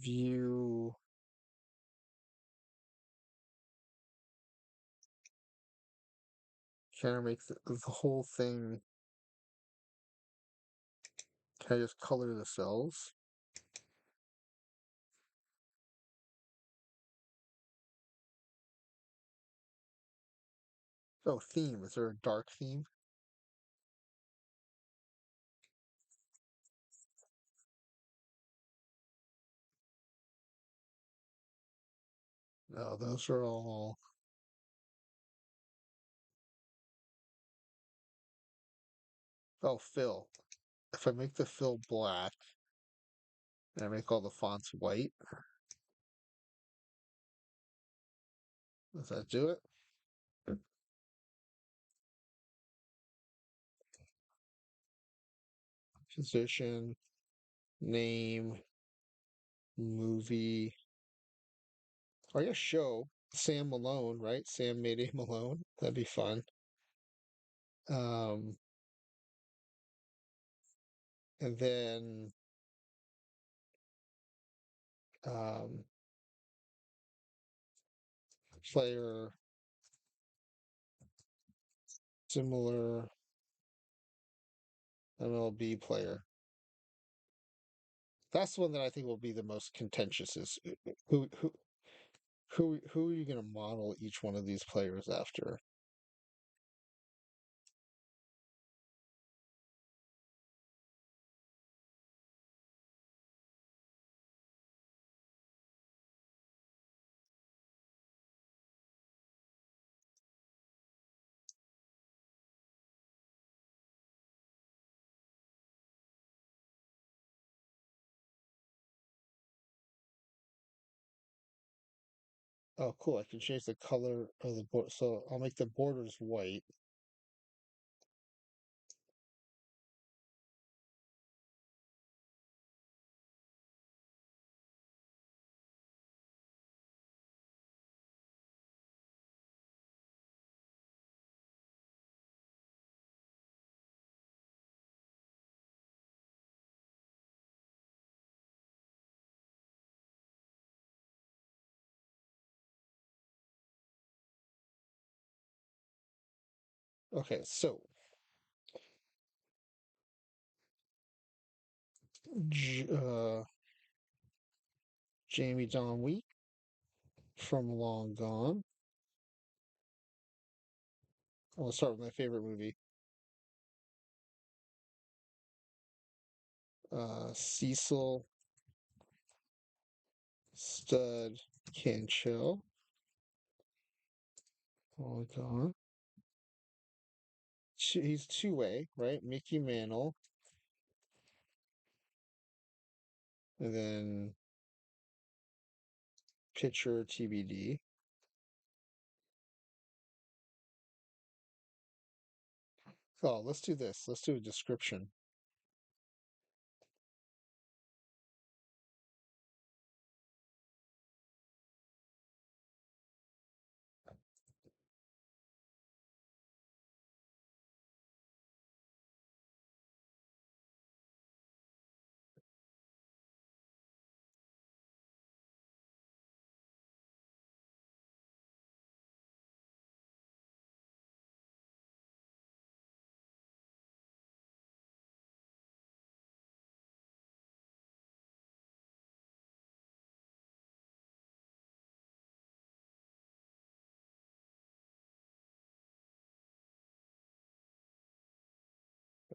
Speaker 1: View. Can I make the whole thing? Can I just color the cells? Oh, theme. Is there a dark theme? No, those are all. Oh, fill. If I make the fill black and I make all the fonts white, does that do it? Position, name, movie. I guess show Sam Malone, right? Sam made a Malone. That'd be fun. Um, and then um, player similar MLB player. That's the one that I think will be the most contentious. Is who are you going to model each one of these players after? Oh, cool! I can change the color of the board, so I'll make the borders white. Okay, so J- uh, Jamie Don Week from Long Gone. I'll start with my favorite movie. Cecil Stud Cantrell. Long Gone. He's two-way, right? Mickey Mantle, and then pitcher TBD. Oh, let's do this. Let's do a description.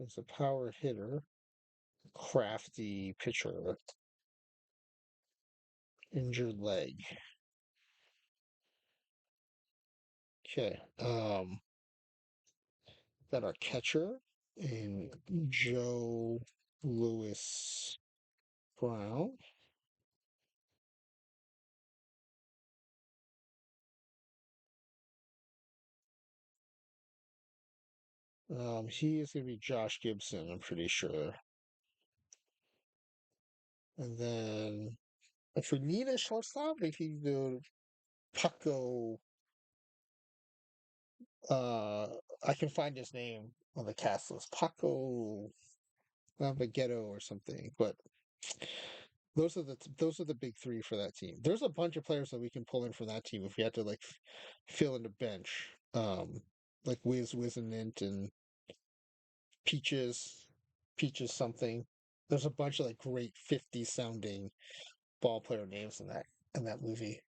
Speaker 1: It's a power hitter, crafty pitcher, injured leg. Okay. Got our catcher in Joe Lewis Brown. He is going to be Josh Gibson, I'm pretty sure. And then if we need a shortstop, we can go Paco. Uh, I can find his name on the cast list. Paco Lambagetto or something. But those are the big three for that team. There's a bunch of players that we can pull in for that team if we had to like fill in the bench. Like Wiz and Nint and Peaches, Peaches something. There's a bunch of like great 50 sounding ball player names in that movie.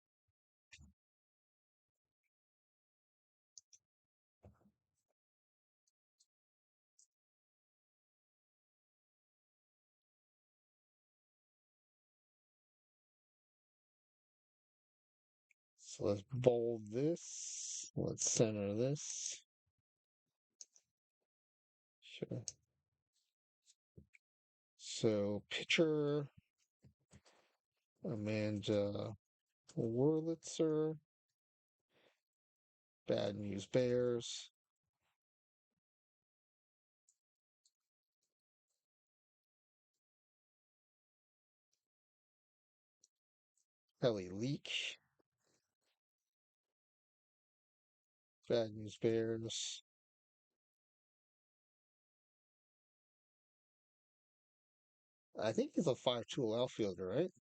Speaker 1: So let's bold this. Let's center this. Sure. So pitcher Amanda Wurlitzer. Bad News Bears. Kelly Leak. Bad News Bears. I think he's a 5-tool outfielder, right?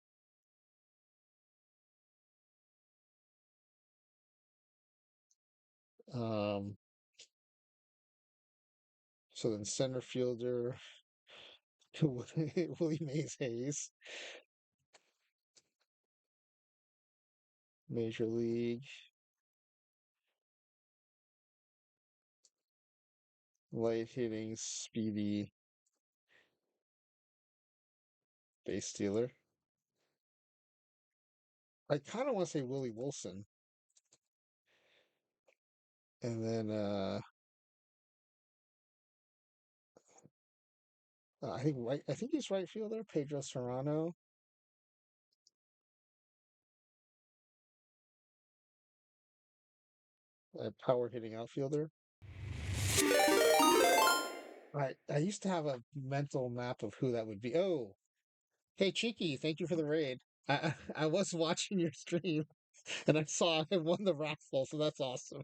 Speaker 1: Um, so then center fielder Willie Mays Hayes, Major League, light hitting, speedy base stealer. I kind of want to say Willie Wilson, and then I think right. I think he's right fielder, Pedro Serrano, a power hitting outfielder. I used to have a mental map of who that would be. Oh, hey Cheeky, thank you for the raid. I was watching your stream and I saw I won the raffle, so that's awesome.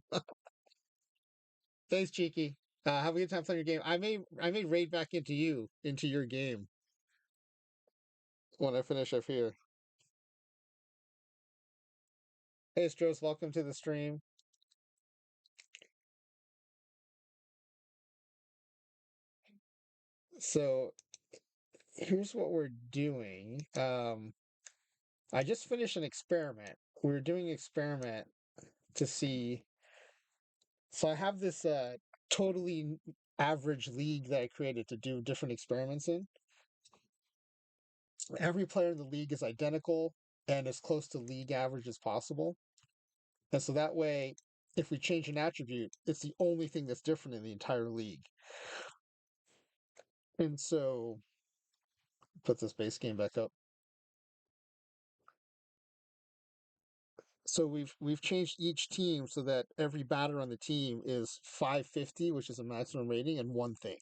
Speaker 1: Thanks, Cheeky. Have a good time playing your game. I may raid back into your game when I finish up here. Hey Stros, welcome to the stream. So here's what we're doing. I just finished an experiment. We were doing an experiment to see. So I have this totally average league that I created to do different experiments in. Every player in the league is identical and as close to league average as possible. And so that way, if we change an attribute, it's the only thing that's different in the entire league. And so, put this base game back up. So we've changed each team so that every batter on the team is 550, which is a maximum rating, and one thing.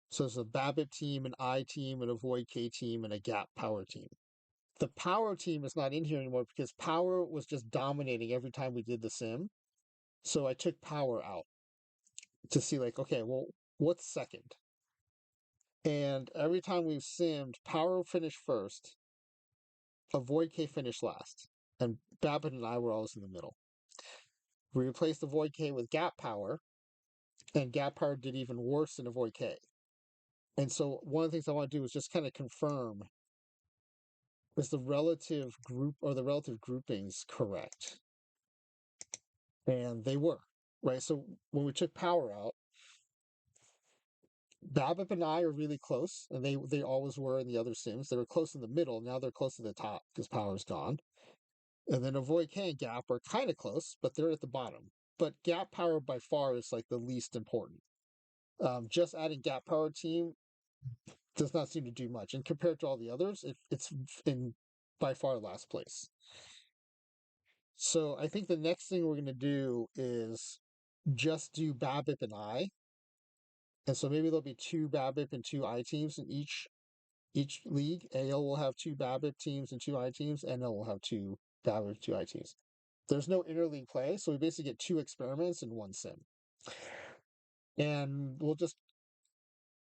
Speaker 1: So it's a BABIP team, an I team, an Avoid K team, and a Gap Power team. The Power team is not in here anymore because Power was just dominating every time we did the sim. So I took Power out to see, like, okay, well, what's second? And every time we've simmed, Power finished first, Avoid K finished last, and Babbitt and I were always in the middle. We replaced Avoid K with Gap Power, and Gap Power did even worse than Avoid K. And so one of the things I want to do is just kind of confirm, is the relative group or the relative groupings correct? And they were, right? So when we took Power out, Babip and I are really close, and they always were in the other sims. They were close in the middle. Now they're close to the top because Power's gone. And then Avoid K and Gap are kind of close, but they're at the bottom. But Gap Power by far is like the least important. Just adding Gap Power team does not seem to do much. And compared to all the others, it's in by far last place. So I think the next thing we're going to do is just do Babip and I And so maybe there'll be two BABIP and two I teams in each league. AL will have two BABIP teams and two I teams. NL will have two BABIP, two I teams. There's no interleague play, so we basically get two experiments in one sim. And we'll just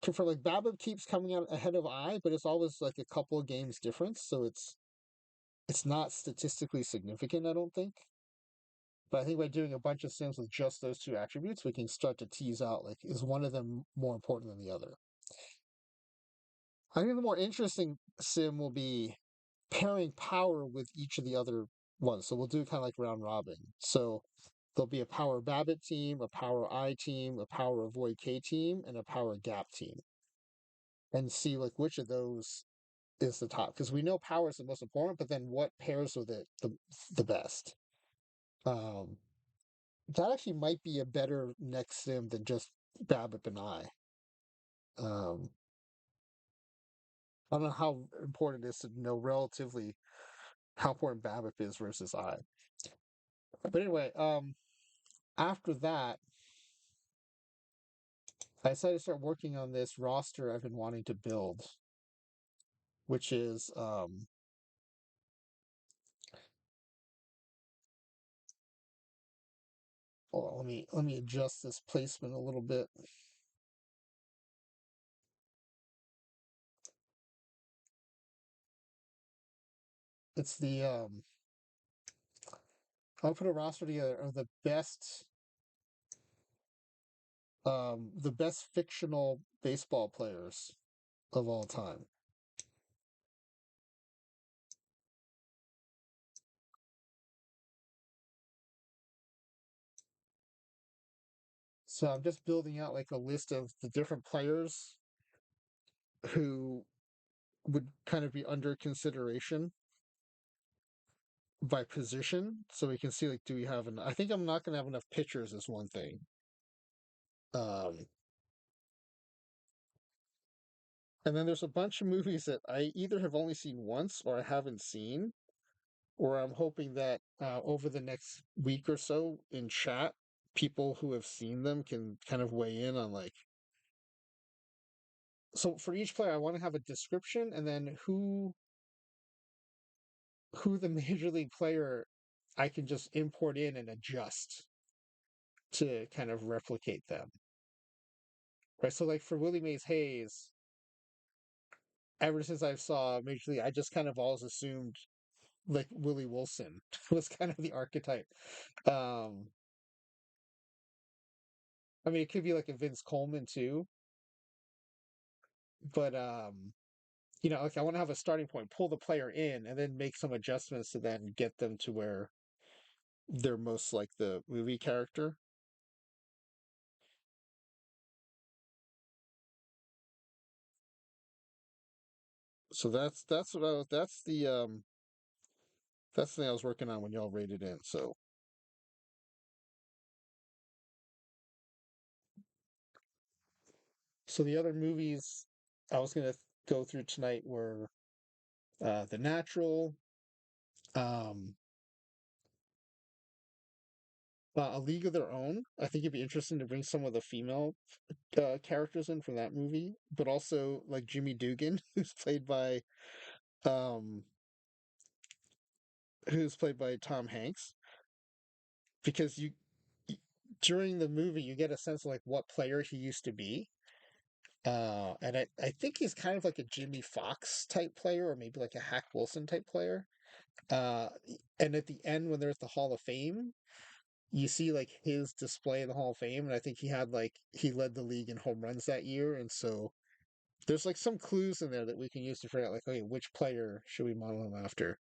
Speaker 1: confirm like BABIP keeps coming out ahead of I, but it's always like a couple of games difference, so it's not statistically significant, I don't think. But I think by doing a bunch of sims with just those two attributes, we can start to tease out like is one of them more important than the other. I think the more interesting sim will be pairing power with each of the other ones. So we'll do kind of like round robin. So there'll be a power BABIP team, a power I team, a power avoid K team, and a power gap team. And see like which of those is the top. Because we know power is the most important, but then what pairs with it the best? Um, that actually might be a better next sim than just BABIP and I. Um, I don't know how important it is to know relatively how important BABIP is versus I. But anyway, after that, I decided to start working on this roster I've been wanting to build, which is hold on, let me adjust this placement a little bit. It's I'll put a roster together of the best fictional baseball players of all time. So I'm just building out like a list of the different players who would kind of be under consideration by position, so we can see like do we have an I think I'm not going to have enough pitchers is one thing. um and then there's a bunch of movies that I either have only seen once or I haven't seen, or I'm hoping that over the next week or so in chat people who have seen them can kind of weigh in on like, so for each player I want to have a description and then who the major league player I can just import in and adjust to kind of replicate them. Right. So like for Willie Mays Hayes, ever since I saw Major League, I just kind of always assumed like Willie Wilson was kind of the archetype. Um I mean it could be like a Vince Coleman too, but like I want to have a starting point, pull the player in, and then make some adjustments to then get them to where they're most like the movie character. So that's what that's the thing I was working on when y'all rated in. So the other movies I was gonna go through tonight were The Natural, um, A League of Their Own. I think it'd be interesting to bring some of the female characters in from that movie, but also like Jimmy Dugan, um, who's played by Tom Hanks, because y- during the movie you get a sense of like what player he used to be. And I think he's kind of like a Jimmy Fox type player, or maybe like a Hack Wilson type player. And at the end, when there's the Hall of Fame, you see like his display in the Hall of Fame, and I think he led the league in home runs that year, and so there's like some clues in there that we can use to figure out like, okay, which player should we model him after?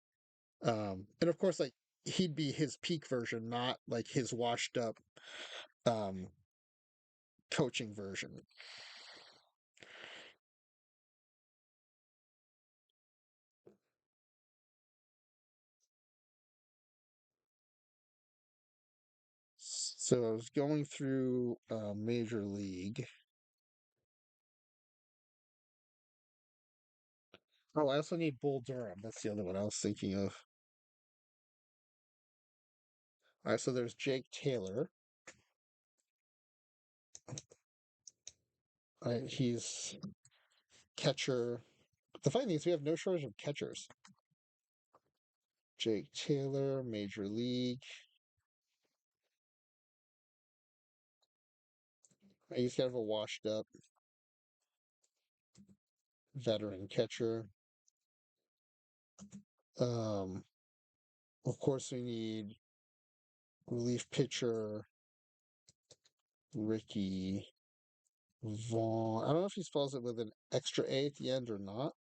Speaker 1: And of course, like he'd be his peak version, not like his washed up um coaching version. So I was going through Major League. Oh, I also need Bull Durham. That's the other one I was thinking of. All right, so there's Jake Taylor. Right? He's catcher. The funny thing is, we have no shortage of catchers. Jake Taylor, Major League. He's kind of a washed up veteran catcher. Um, of course, we need relief pitcher Ricky Vaughn. I don't know if he spells it with an extra A at the end or not.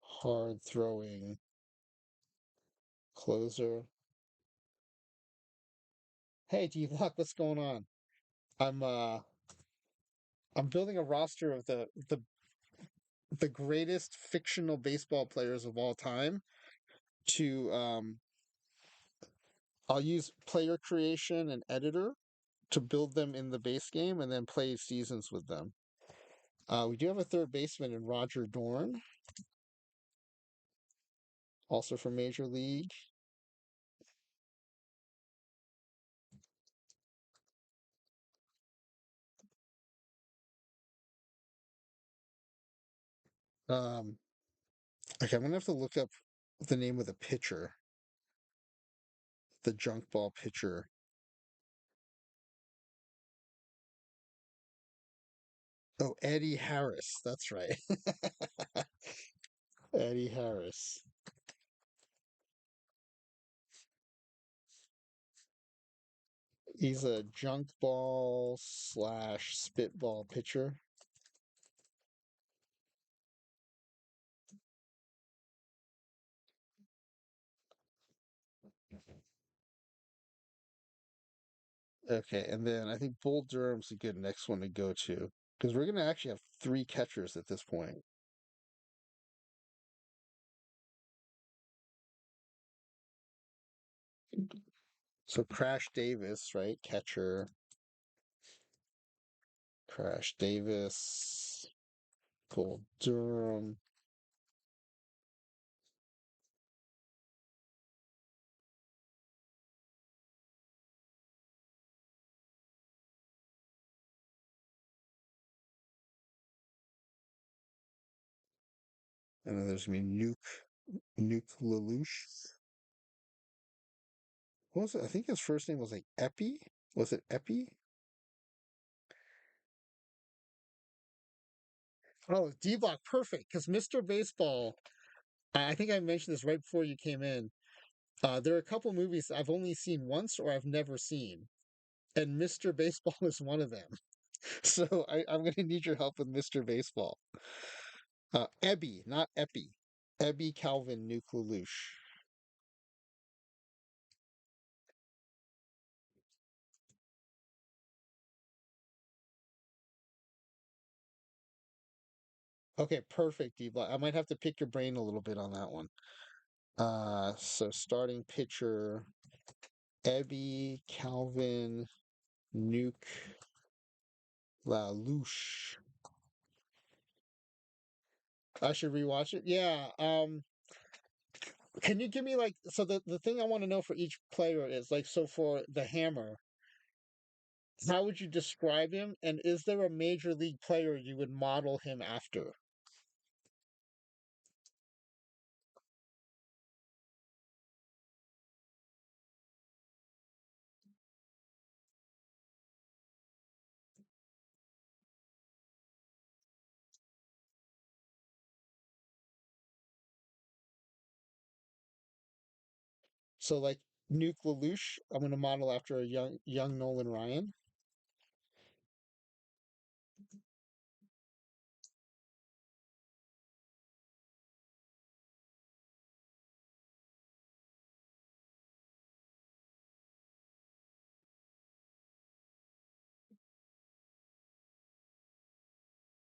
Speaker 1: Hard throwing closer. Hey, D-Block, what's going on? I'm uh I'm building a roster of the greatest fictional baseball players of all time to I'll use player creation and editor to build them in the base game and then play seasons with them. We do have a third baseman in Roger Dorn, also from Major League. Um, okay, I'm gonna have to look up the name of the pitcher, the junk ball pitcher. Oh, Eddie Harris. That's right. Eddie Harris. He's a junk ball slash spitball pitcher. Okay, and then I think Bull Durham's a good next one to go to because we're gonna actually have three catchers at this point. So Crash Davis, right? Catcher. Crash Davis. Bull Durham. And then there's gonna be Nuke Lelouch. What was it? I think his first name was like Epi. Was it Epi? Oh, D Block, perfect. Because Mr. Baseball, I think I mentioned this right before you came in. There are a couple movies I've only seen once or I've never seen, and Mr. Baseball is one of them. So I'm going to need your help with Mr. Baseball. Ebby, not Epi. Ebby Calvin Nuke Lelouch. Okay, perfect, D Block. I might have to pick your brain a little bit on that one. So starting pitcher, Ebby Calvin Nuke Lelouch. I should rewatch it. Yeah. Can you give me like so the thing I want to know for each player is like so for the hammer, how would you describe him? And is there a major league player you would model him after? So like Nuke Lelouch, I'm gonna model after a young Nolan Ryan.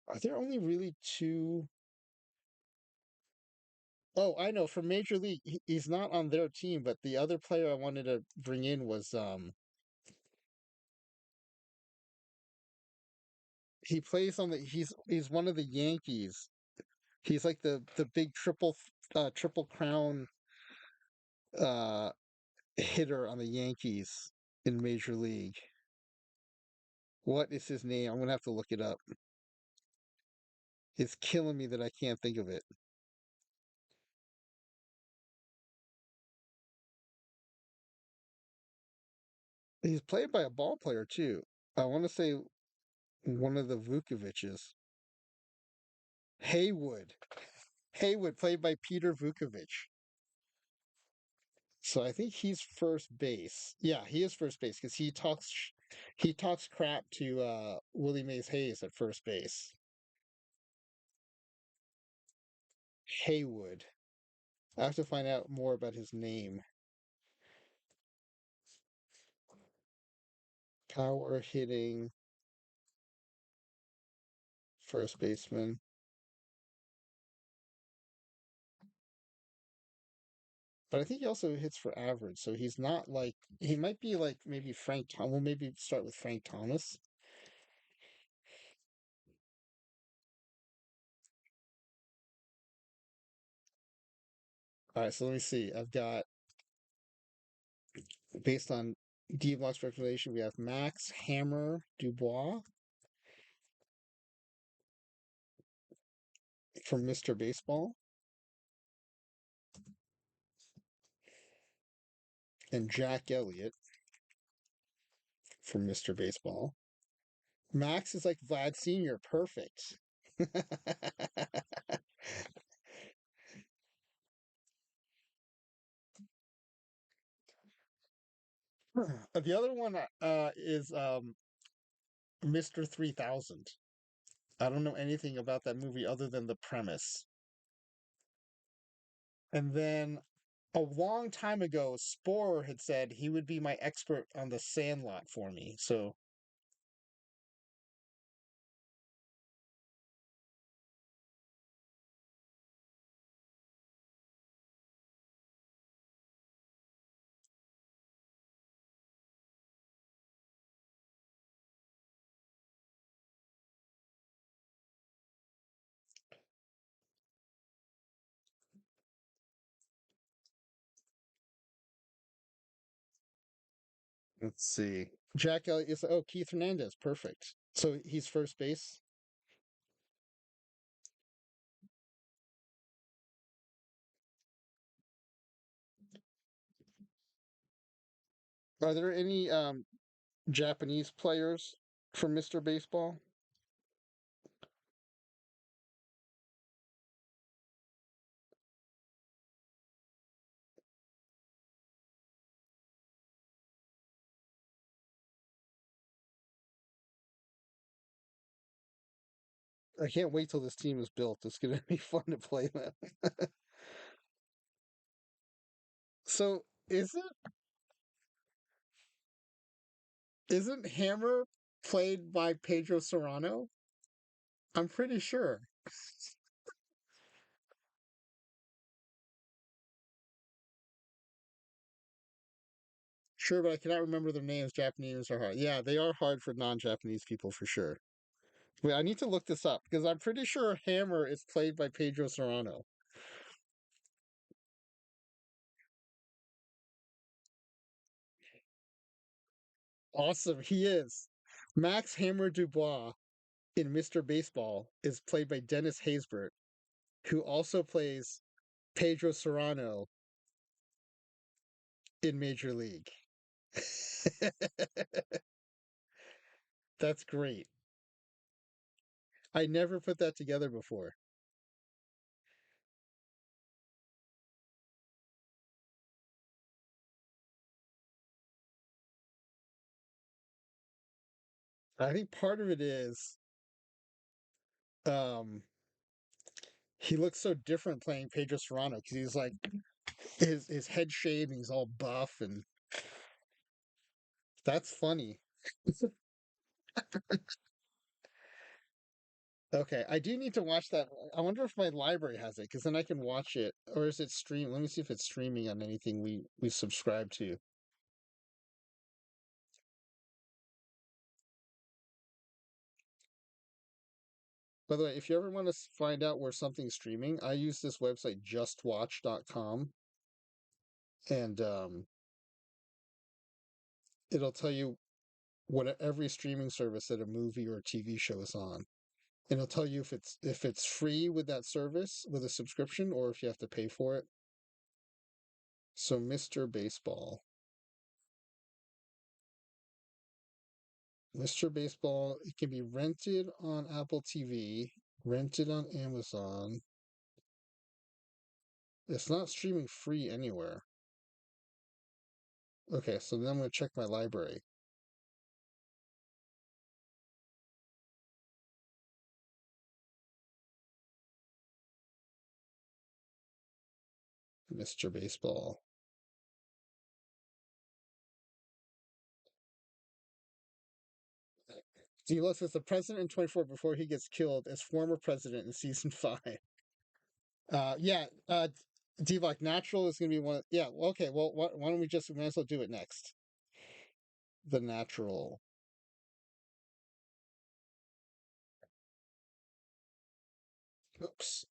Speaker 1: Are there only really two? Oh, I know. For Major League, he's not on their team, but the other player I wanted to bring in was he plays on the he's one of the Yankees. He's like the big triple crown uh hitter on the Yankees in Major League. What is his name? I'm gonna have to look it up. It's killing me that I can't think of it. He's played by a ball player too. I want to say one of the Vukovic's. Haywood. Haywood, played by Peter Vukovich. So I think he's first base. Yeah, he is first base because he talks crap to Willie Mays Hayes at first base. Haywood. I have to find out more about his name. Power hitting first baseman. But I think he also hits for average, so he's not like he might be like maybe Frank Thomas. We'll maybe start with Frank Thomas. All right, so let me see. I've got based on D Block's recommendation, we have Max Hammer Dubois from Mr. Baseball and Jack Elliott from Mr. Baseball. Max is like Vlad Sr. Perfect. The other one is Mr. 3000. I don't know anything about that movie other than the premise. And then a long time ago, Sporer had said he would be my expert on the Sandlot for me. So let's see. Jack Elliott is Keith Hernandez, perfect. So he's first base. Are there any Japanese players from Mr. Baseball? I can't wait till this team is built. It's going to be fun to play them. So isn't Hammer played by Pedro Serrano? I'm pretty sure. Sure, but I cannot remember their names. Japanese are hard. Yeah, they are hard for non-Japanese people for sure. Wait, I need to look this up because I'm pretty sure Hammer is played by Pedro Serrano. Awesome, he is. Max Hammer Dubois in Mr. Baseball is played by Dennis Haysbert, who also plays Pedro Serrano in Major League. That's great. I never put that together before. I think part of it is um he looks so different playing Pedro Serrano because he's like his head shaved and he's all buff and that's funny. Okay, I do need to watch that. I wonder if my library has it because then I can watch it, or is it stream? Let me see if it's streaming on anything we subscribe to. By the way, if you ever want to find out where something's streaming, I use this website justwatch.com, and it'll tell you what every streaming service that a movie or a TV show is on, and it'll tell you if it's free with that service with a subscription or if you have to pay for it. So, Mr. Baseball. Mr. Baseball, it can be rented on Apple TV, rented on Amazon. It's not streaming free anywhere. Okay, so then I'm going to check my library. Mr. Baseball. So he looks as the president in 24 before he gets killed as former president in season 5. Yeah, D-Block Natural is going to be one. Yeah, well, okay, well, why don't we just might as well do it next? The Natural. Oops.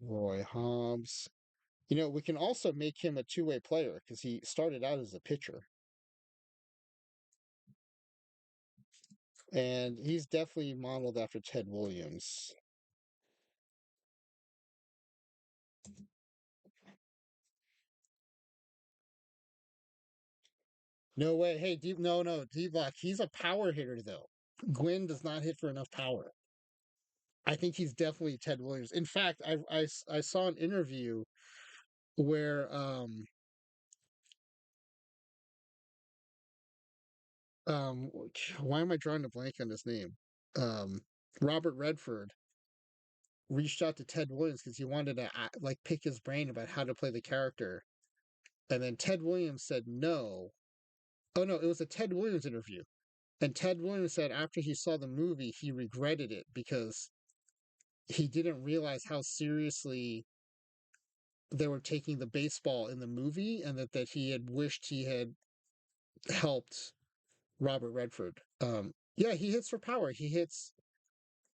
Speaker 1: Roy Hobbs. We can also make him a two-way player because he started out as a pitcher. And he's definitely modeled after Ted Williams. No way. Hey, no, D-Block. He's a power hitter, though. Gwynn does not hit for enough power. I think he's definitely Ted Williams. In fact, I saw an interview where um why am I drawing a blank on his name? Um Robert Redford reached out to Ted Williams because he wanted to like pick his brain about how to play the character. And then Ted Williams said no. Oh no, it was a Ted Williams interview. And Ted Williams said after he saw the movie, he regretted it because he didn't realize how seriously they were taking the baseball in the movie and that he had wished he had helped Robert Redford. Yeah, he hits for power. He hits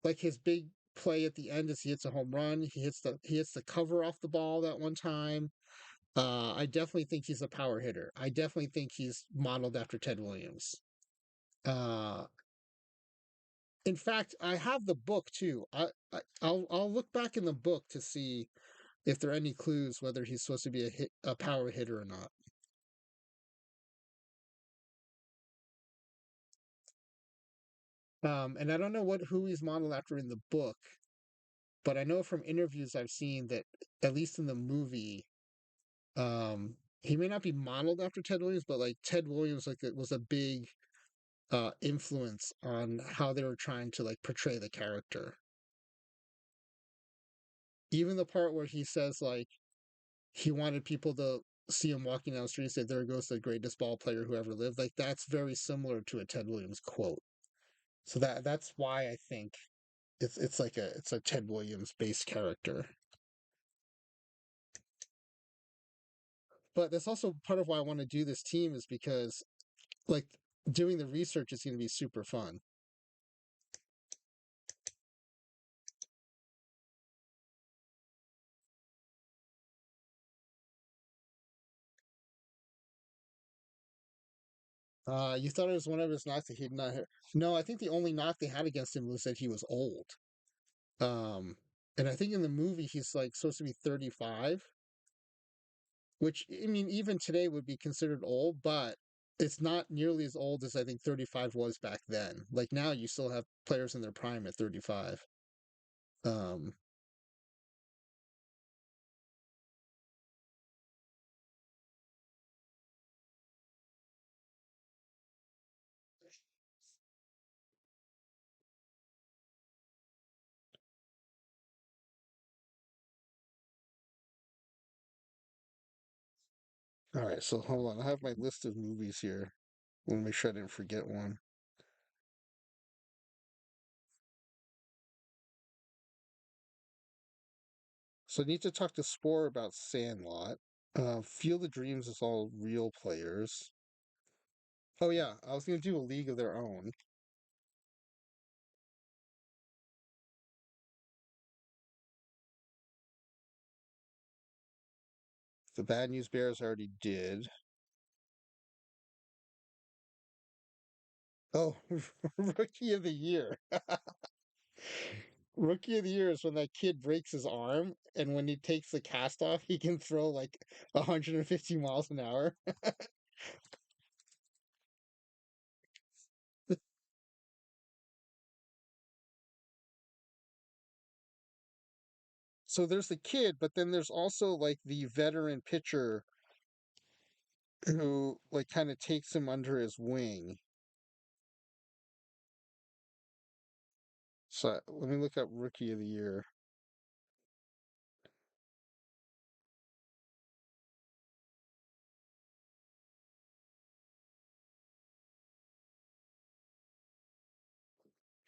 Speaker 1: like his big play at the end is he hits a home run. He hits the cover off the ball that one time. I definitely think he's a power hitter. I definitely think he's modeled after Ted Williams. Uh, in fact, I have the book too. I'll look back in the book to see if there are any clues whether he's supposed to be a power hitter or not. And I don't know who he's modeled after in the book, but I know from interviews I've seen that at least in the movie, he may not be modeled after Ted Williams, but like Ted Williams, like it was a big influence on how they were trying to like portray the character. Even the part where he says like he wanted people to see him walking down the street and say, "There goes the greatest ball player who ever lived." Like that's very similar to a Ted Williams quote. So that's why I think it's a Ted Williams based character. But that's also part of why I want to do this team is because like doing the research is going to be super fun. You thought it was one of his knocks that he'd not hit. No, I think the only knock they had against him was that he was old. Um, and I think in the movie he's like supposed to be 35, which I mean even today would be considered old, but it's not nearly as old as I think 35 was back then. Like now you still have players in their prime at 35. Um, all right, so hold on. I have my list of movies here. I want to make sure I didn't forget one. So I need to talk to Spore about Sandlot. Field of Dreams is all real players. Oh yeah, I was gonna do a League of Their Own. The Bad News Bears I already did. Oh, Rookie of the Year. Rookie of the Year is when that kid breaks his arm, and when he takes the cast off, he can throw like 150 miles an hour. So there's the kid, but then there's also like the veteran pitcher who like kind of takes him under his wing. So let me look up Rookie of the Year.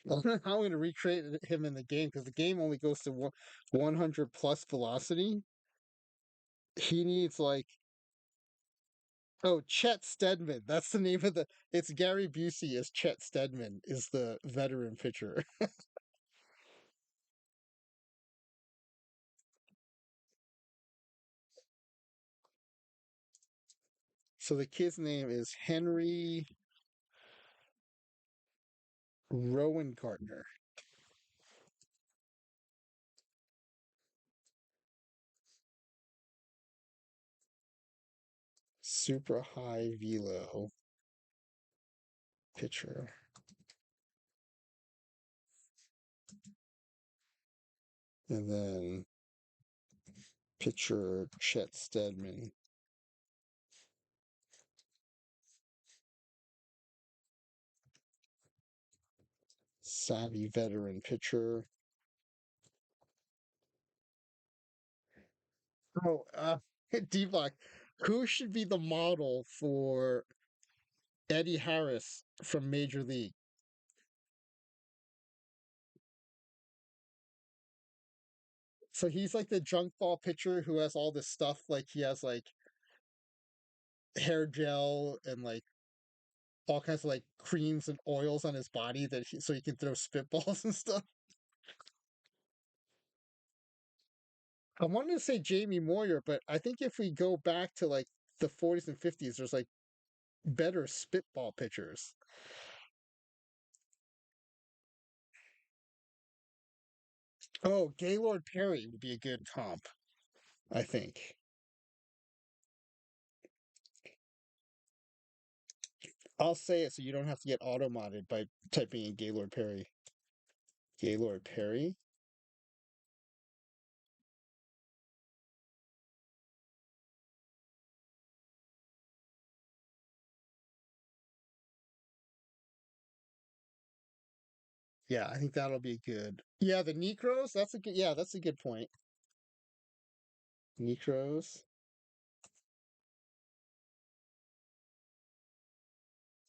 Speaker 1: I don't know how I'm going to recreate him in the game because the game only goes to 100 plus velocity. He needs like, oh, Chet Steadman. That's the name of the. It's Gary Busey as Chet Steadman is the veteran pitcher. So the kid's name is Henry Rowan Gardner. Super high velo pitcher. And then pitcher Chet Steadman. Savvy veteran pitcher. Oh, D Block. Who should be the model for Eddie Harris from Major League? So he's like the junk ball pitcher who has all this stuff. Like he has like hair gel and like all kinds of like creams and oils on his body so he can throw spitballs and stuff. I wanted to say Jamie Moyer, but I think if we go back to like the 40s and 50s, there's like better spitball pitchers. Oh, Gaylord Perry would be a good comp, I think. I'll say it so you don't have to get auto modded by typing in Gaylord Perry. Gaylord Perry? Yeah, I think that'll be good. Yeah, the Necros, that's a good point. Necros.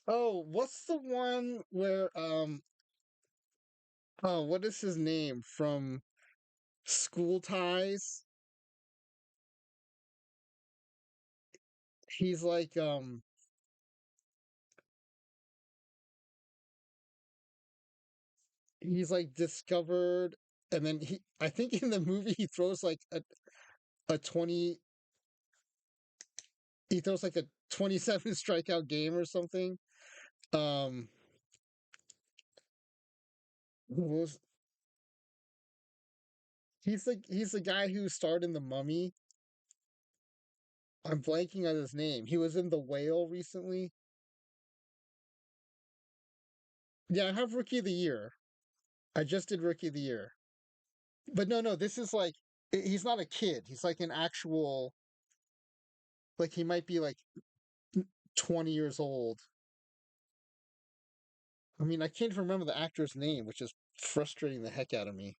Speaker 1: Oh, what's the one where oh, what is his name from School Ties? He's like he's like discovered and then he I think in the movie he throws like a 20 he throws like a 27 strikeout game or something. Um who was he's the guy who starred in The Mummy. I'm blanking on his name. He was in The Whale recently. Yeah, I have Rookie of the Year. I just did Rookie of the Year. But no, this is like he's not a kid. He's like an actual like he might be like 20 years old. I mean, I can't remember the actor's name, which is frustrating the heck out of me.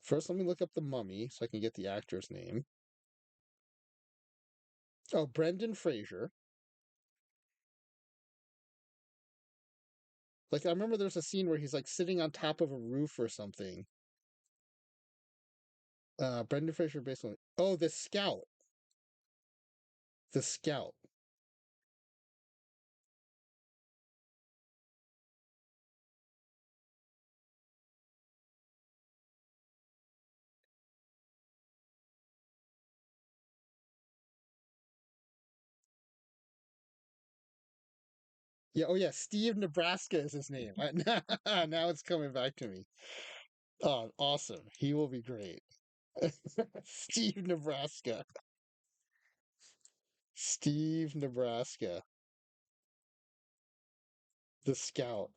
Speaker 1: First, let me look up The Mummy so I can get the actor's name. Oh, Brendan Fraser. Like I remember there's a scene where he's like sitting on top of a roof or something. Brendan Fraser basically. Oh, the Scout. The Scout. Yeah, oh yeah, Steve Nebraska is his name. Now it's coming back to me. Oh, awesome. He will be great. Steve Nebraska. Steve Nebraska, the scout.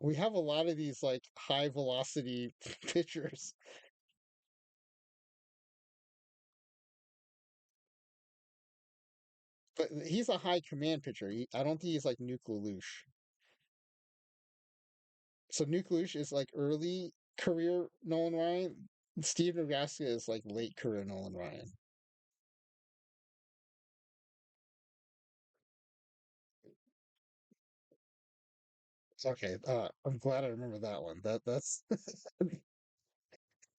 Speaker 1: We have a lot of these like high velocity pitchers, but he's a high command pitcher. I don't think he's like Nuke Lelouch. So Nuke Lelouch is like early career Nolan Ryan. Steve Nebraska is like late career Nolan Ryan. Okay, I'm glad I remember that one. That's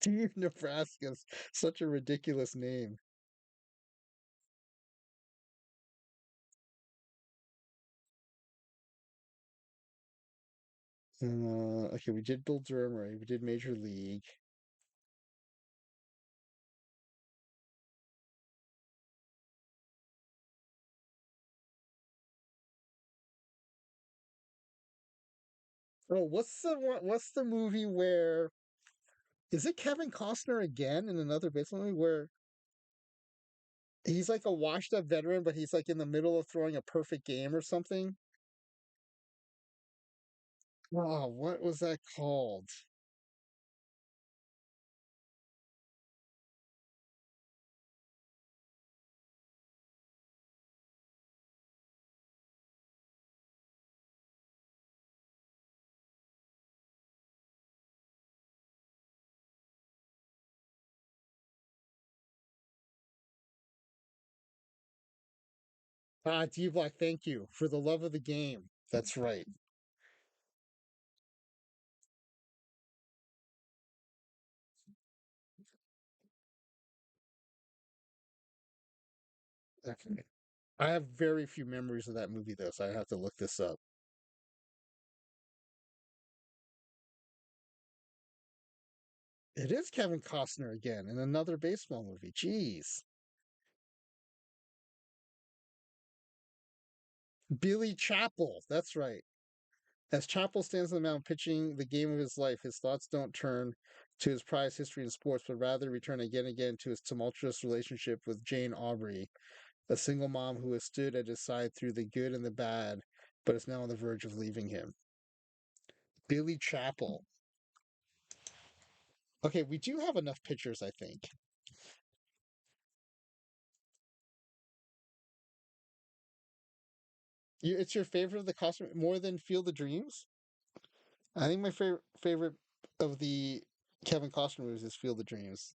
Speaker 1: Steve Nebraska's such a ridiculous name. Okay, we did Bill Durham, right? We did Major League. Oh, what's the movie where is it Kevin Costner again in another baseball movie where he's like a washed up veteran, but he's like in the middle of throwing a perfect game or something? Oh, what was that called? Ah, D Block, thank you. For the love of the game. That's right. Okay. I have very few memories of that movie though, so I have to look this up. It is Kevin Costner again in another baseball movie. Jeez. Billy Chappell. That's right. As Chappell stands on the mound pitching the game of his life, his thoughts don't turn to his prized history in sports, but rather return again and again to his tumultuous relationship with Jane Aubrey, a single mom who has stood at his side through the good and the bad, but is now on the verge of leaving him. Billy Chappell. Okay, we do have enough pictures, I think. It's your favorite of the costume more than Field of Dreams? I think my favorite of the Kevin Costner movies is Field of Dreams.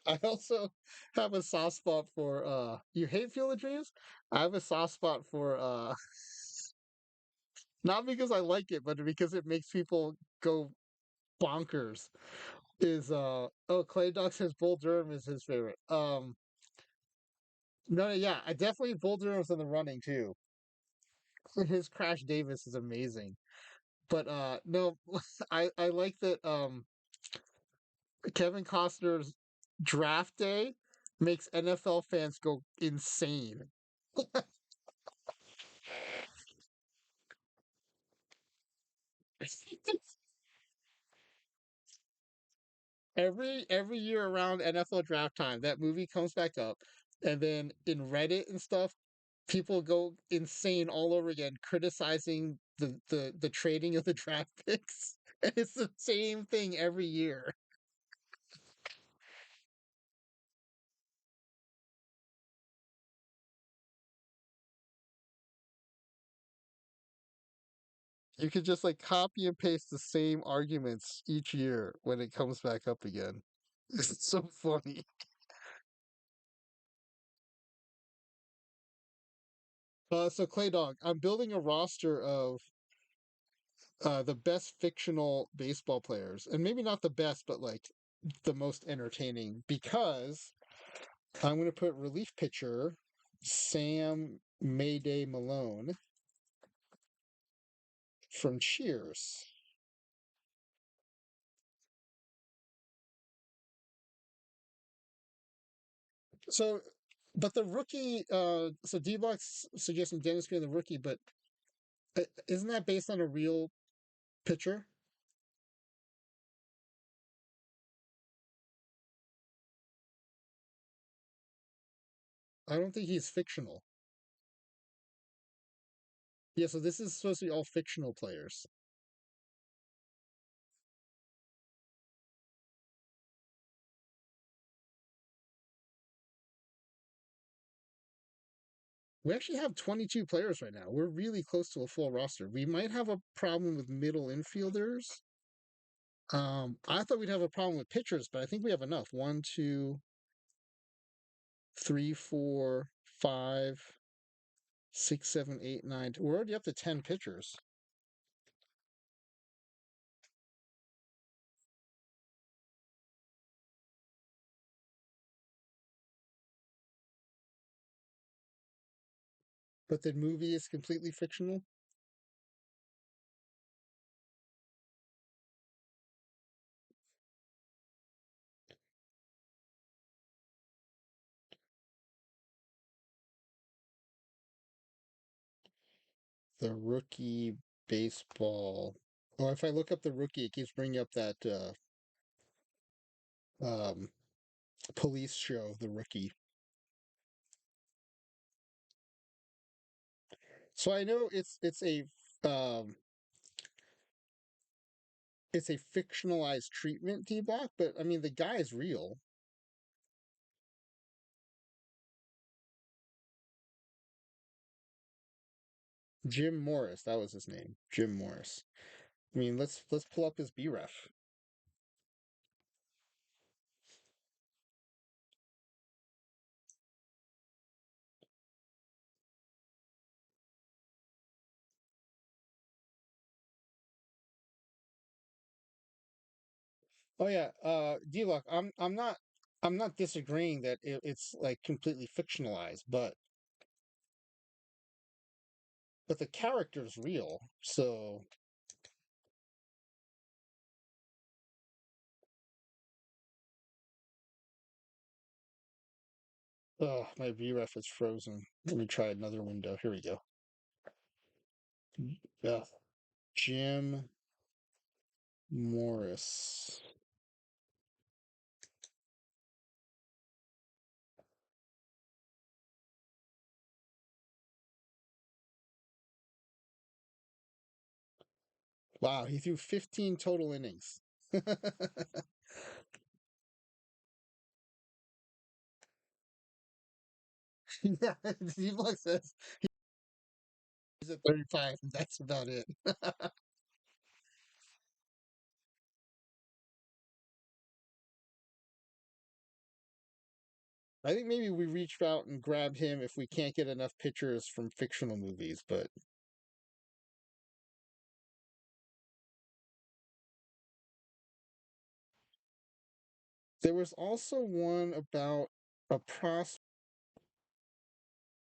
Speaker 1: I also have a soft spot for you hate Field of Dreams? I have a soft spot for not because I like it, but because it makes people go bonkers. Is oh Clay Dog says Bull Durham is his favorite. No, yeah, I definitely Bull Durham's in the running too. His Crash Davis is amazing. But no, I like that Kevin Costner's draft day makes NFL fans go insane. Every year around NFL draft time, that movie comes back up, and then in Reddit and stuff, people go insane all over again, criticizing the trading of the draft picks. And it's the same thing every year. You could just like copy and paste the same arguments each year when it comes back up again. It's so funny. So Clay Dog, I'm building a roster of the best fictional baseball players, and maybe not the best, but like the most entertaining. Because I'm going to put relief pitcher Sam Mayday Malone from Cheers. So, but the rookie, so D-Box suggesting Dennis being the rookie, but isn't that based on a real pitcher? I don't think he's fictional. Yeah, so this is supposed to be all fictional players. We actually have 22 players right now. We're really close to a full roster. We might have a problem with middle infielders. I thought we'd have a problem with pitchers, but I think we have enough. One, two, three, four, five, six, seven, eight, nine. We're already up to 10 pitchers. But the movie is completely fictional. The rookie baseball. Or if I look up the rookie, it keeps bringing up that um, police show of the rookie. So I know um, it's a fictionalized treatment, D-Block, but I mean the guy is real. Jim Morris, that was his name. Jim Morris. I mean, let's pull up his BREF. Oh yeah, D-Block. I'm not disagreeing that it's like completely fictionalized, but the character's real. So, oh, my VREF is frozen. Let me try another window. Here we go. Yeah, Jim Morris. Wow, he threw 15 total innings. Yeah, D-Block says he's at 35, and that's about it. I think maybe we reached out and grabbed him if we can't get enough pictures from fictional movies, but there was also one about a prospect.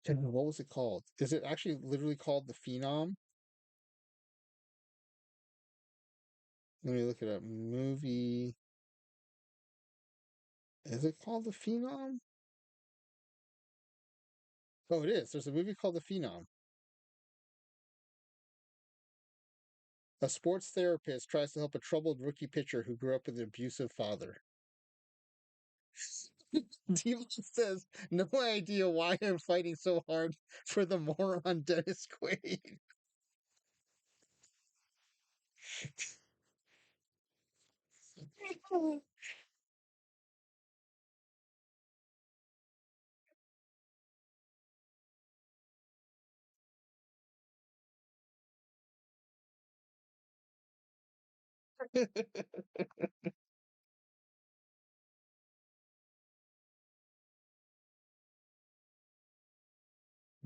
Speaker 1: What was it called? Is it actually literally called The Phenom? Let me look it up. Movie. Is it called The Phenom? Oh, it is. There's a movie called The Phenom. A sports therapist tries to help a troubled rookie pitcher who grew up with an abusive father. Diva says, no idea why I'm fighting so hard for the moron Dennis Quaid.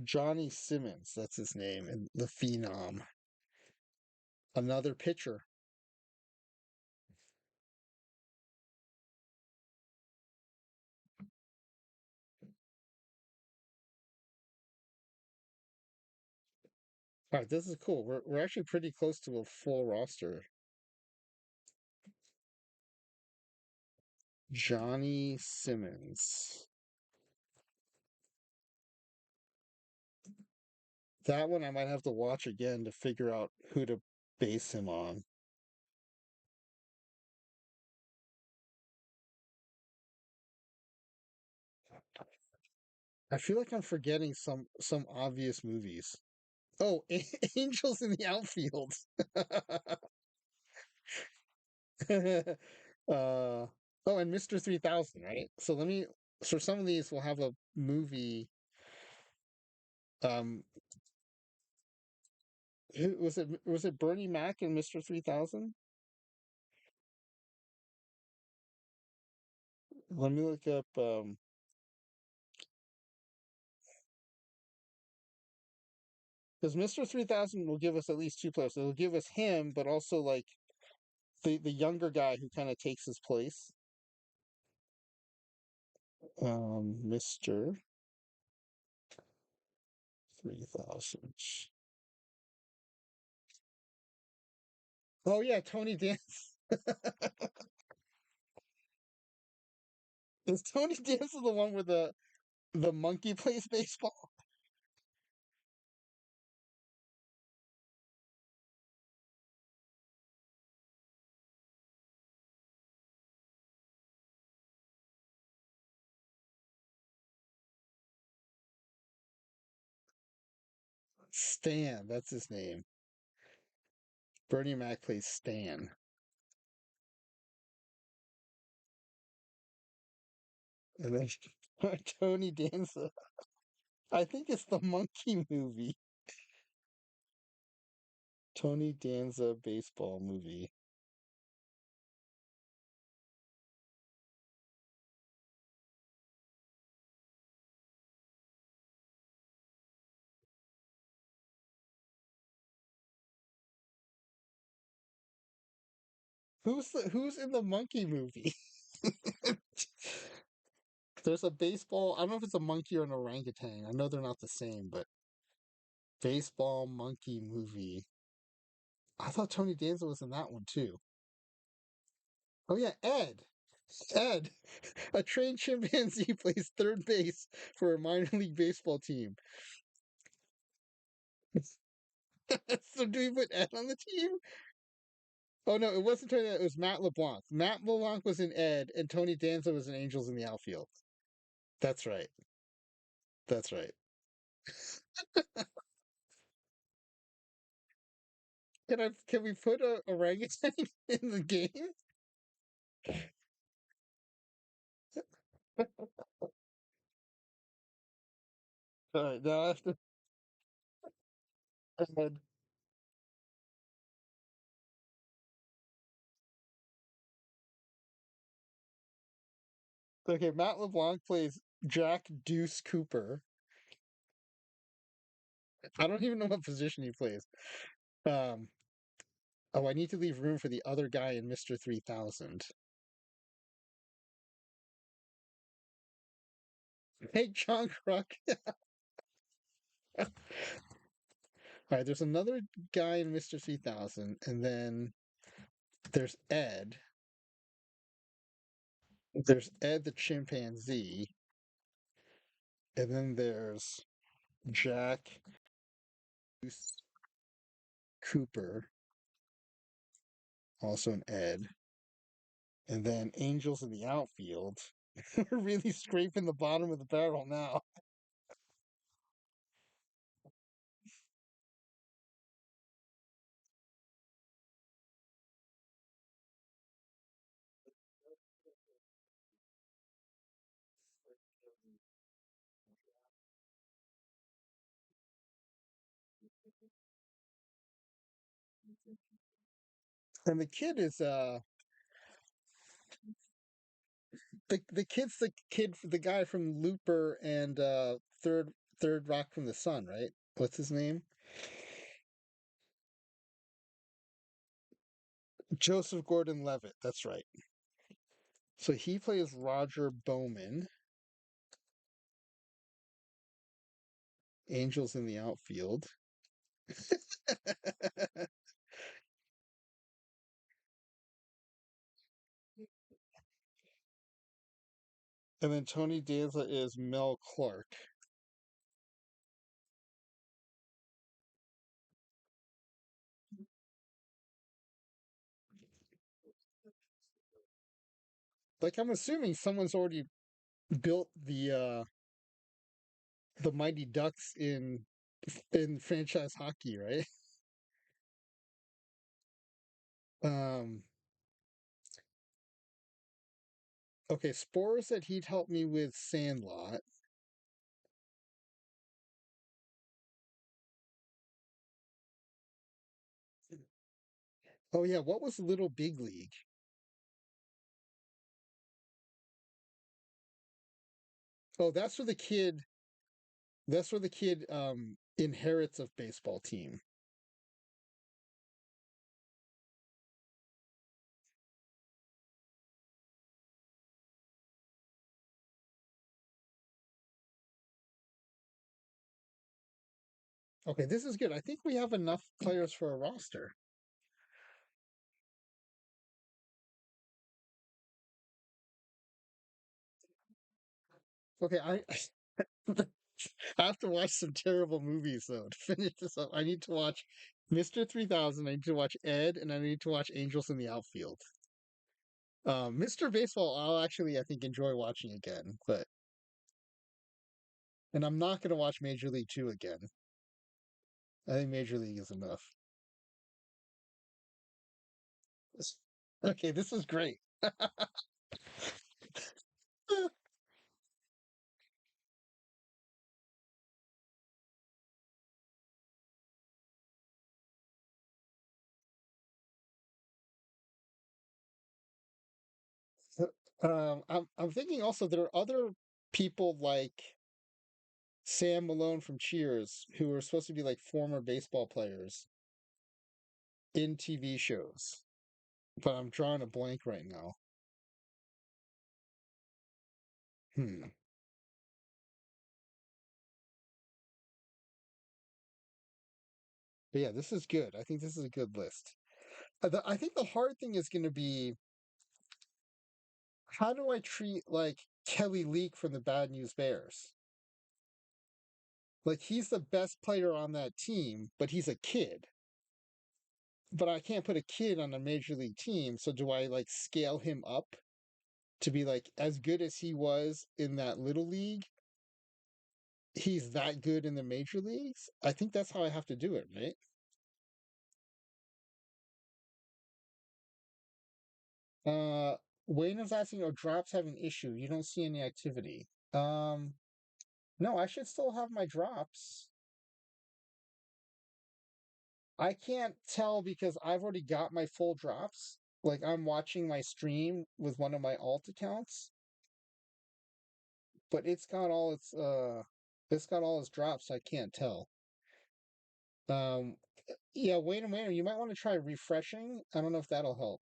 Speaker 1: Johnny Simmons, that's his name, and the Phenom. Another pitcher. All right, this is cool. We're actually pretty close to a full roster. Johnny Simmons. That one I might have to watch again to figure out who to base him on. I feel like I'm forgetting some obvious movies. Oh, Angels in the Outfield. uh, oh, and Mr. 3000, right? So let me. So some of these will have a movie. Um, who was it? Was it Bernie Mac and Mr. 3000? Let me look up. Because Mr. 3000 will give us at least two players. It'll give us him, but also like the younger guy who kind of takes his place. Mr. 3000. Oh yeah, Tony Dance. Is Tony Dance the one where the monkey plays baseball? Stan, that's his name. Bernie Mac plays Stan. And then Tony Danza. I think it's the monkey movie. Tony Danza baseball movie. Who's in the monkey movie? There's a baseball. I don't know if it's a monkey or an orangutan. I know they're not the same, but baseball monkey movie. I thought Tony Danza was in that one too. Oh yeah, Ed. Ed, a trained chimpanzee, plays third base for a minor league baseball team. So do we put Ed on the team? Oh no, it wasn't Tony. It was Matt LeBlanc. Matt LeBlanc was in Ed, and Tony Danza was in Angels in the Outfield. That's right. That's right. Can we put a orangutan in the game? All right, now I have to. Ed. Okay, Matt LeBlanc plays Jack Deuce Cooper. I don't even know what position he plays. Um, oh, I need to leave room for the other guy in Mr. 3000. Hey, John Kruk. All right, there's another guy in Mr. 3000, and then there's Ed. There's Ed the chimpanzee, and then there's Jack Deuce Cooper, also an Ed, and then Angels in the outfield. We're really scraping the bottom of the barrel now. And the kid is the kid's the kid the guy from Looper and Third Rock from the Sun, right? What's his name? Joseph Gordon-Levitt. That's right. So he plays Roger Bowman, Angels in the outfield. And then Tony Danza is Mel Clark. Like I'm assuming someone's already built the Mighty Ducks in franchise hockey, right? Um, okay, Spore said he'd help me with Sandlot. Oh yeah, what was Little Big League? Oh, that's where the kid inherits a baseball team. Okay, this is good. I think we have enough players for a roster. Okay, I have to watch some terrible movies though to finish this up. I need to watch Mr. 3000, I need to watch Ed, and I need to watch Angels in the Outfield. Mr. Baseball, I'll actually, I think, enjoy watching again, and I'm not going to watch Major League 2 again. I think Major League is enough. Okay, this is great. I'm thinking also there are other people like Sam Malone from Cheers who are supposed to be like former baseball players in TV shows, but I'm drawing a blank right now. Hmm. But yeah, this is good. I think this is a good list. I think the hard thing is going to be how do I treat like Kelly Leak from the Bad News Bears? Like he's the best player on that team, but he's a kid. But I can't put a kid on a major league team, so do I like scale him up to be like as good as he was in that little league? He's that good in the major leagues? I think that's how I have to do it, right? Uh Wayne is asking, are drops having issue? You don't see any activity. No, I should still have my drops. I can't tell because I've already got my full drops. Like I'm watching my stream with one of my alt accounts, but it's got all its drops, so I can't tell. Um yeah, wait a minute. You might want to try refreshing. I don't know if that'll help.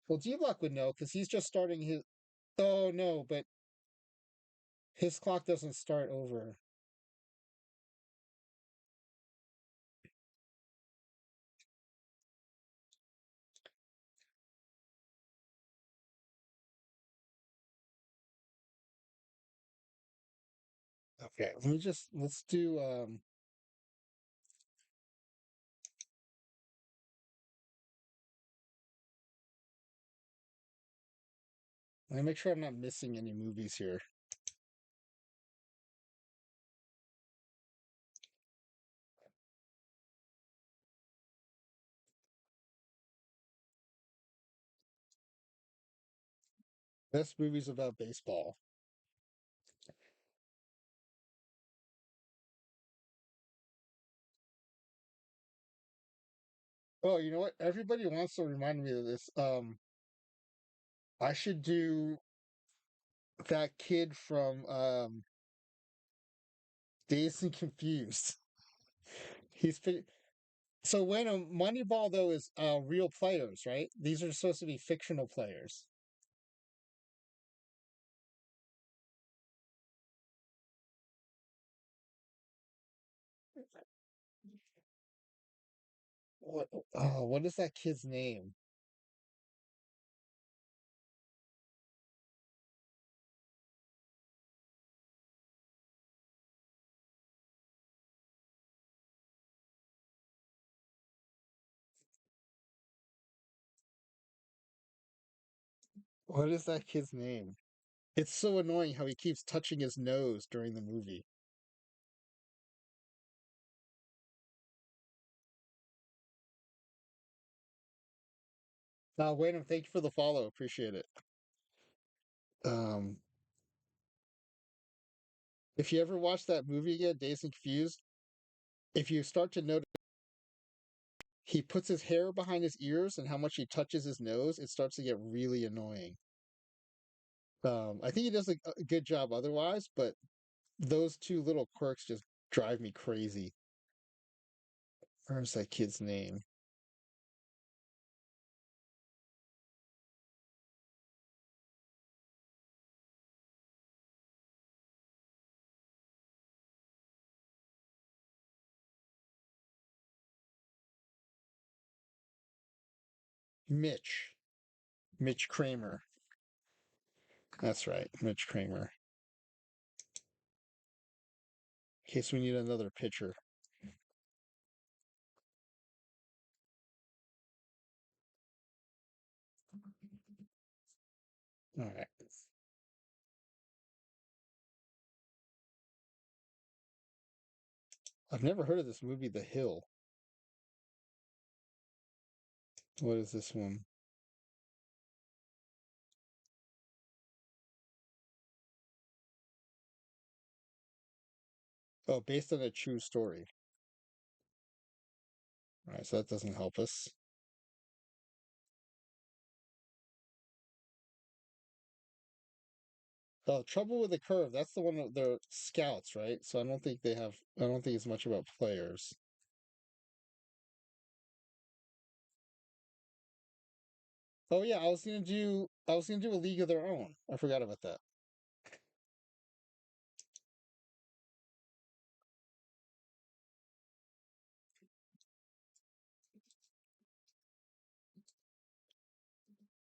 Speaker 1: Well, D Block would know because he's just starting his. Oh no, but his clock doesn't start over. Okay, let's do let me make sure I'm not missing any movies here. Best movies about baseball. Oh, you know what? Everybody wants to remind me of this. I should do that kid from Dazed and Confused. He's pretty. So when Moneyball though is real players, right? These are supposed to be fictional players. What is that kid's name? What is that kid's name? It's so annoying how he keeps touching his nose during the movie. Wait, thank you for the follow. Appreciate it. Um, if you ever watch that movie again, Dazed and Confused, if you start to notice he puts his hair behind his ears and how much he touches his nose, it starts to get really annoying. I think he does a good job otherwise, but those two little quirks just drive me crazy. Where's that kid's name? Mitch. Mitch Kramer. That's right, Mitch Kramer. In case we need another pitcher. All right. I've never heard of this movie, The Hill. What is this one? Oh, based on a true story. All right, so that doesn't help us. Oh, Trouble with the Curve. That's the one of they're scouts, right? So I don't think they have. I don't think it's much about players. Oh yeah, I was gonna do. I was gonna do a League of Their Own. I forgot about that.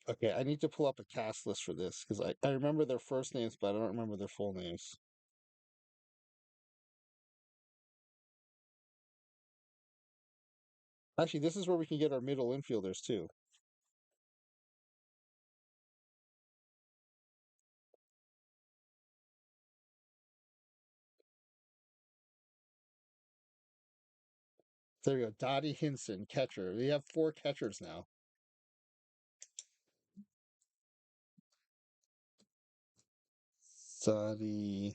Speaker 1: Okay, I need to pull up a cast list for this because I remember their first names, but I don't remember their full names. Actually, this is where we can get our middle infielders too. There we go. Dottie Hinson, catcher. We have four catchers now. Dottie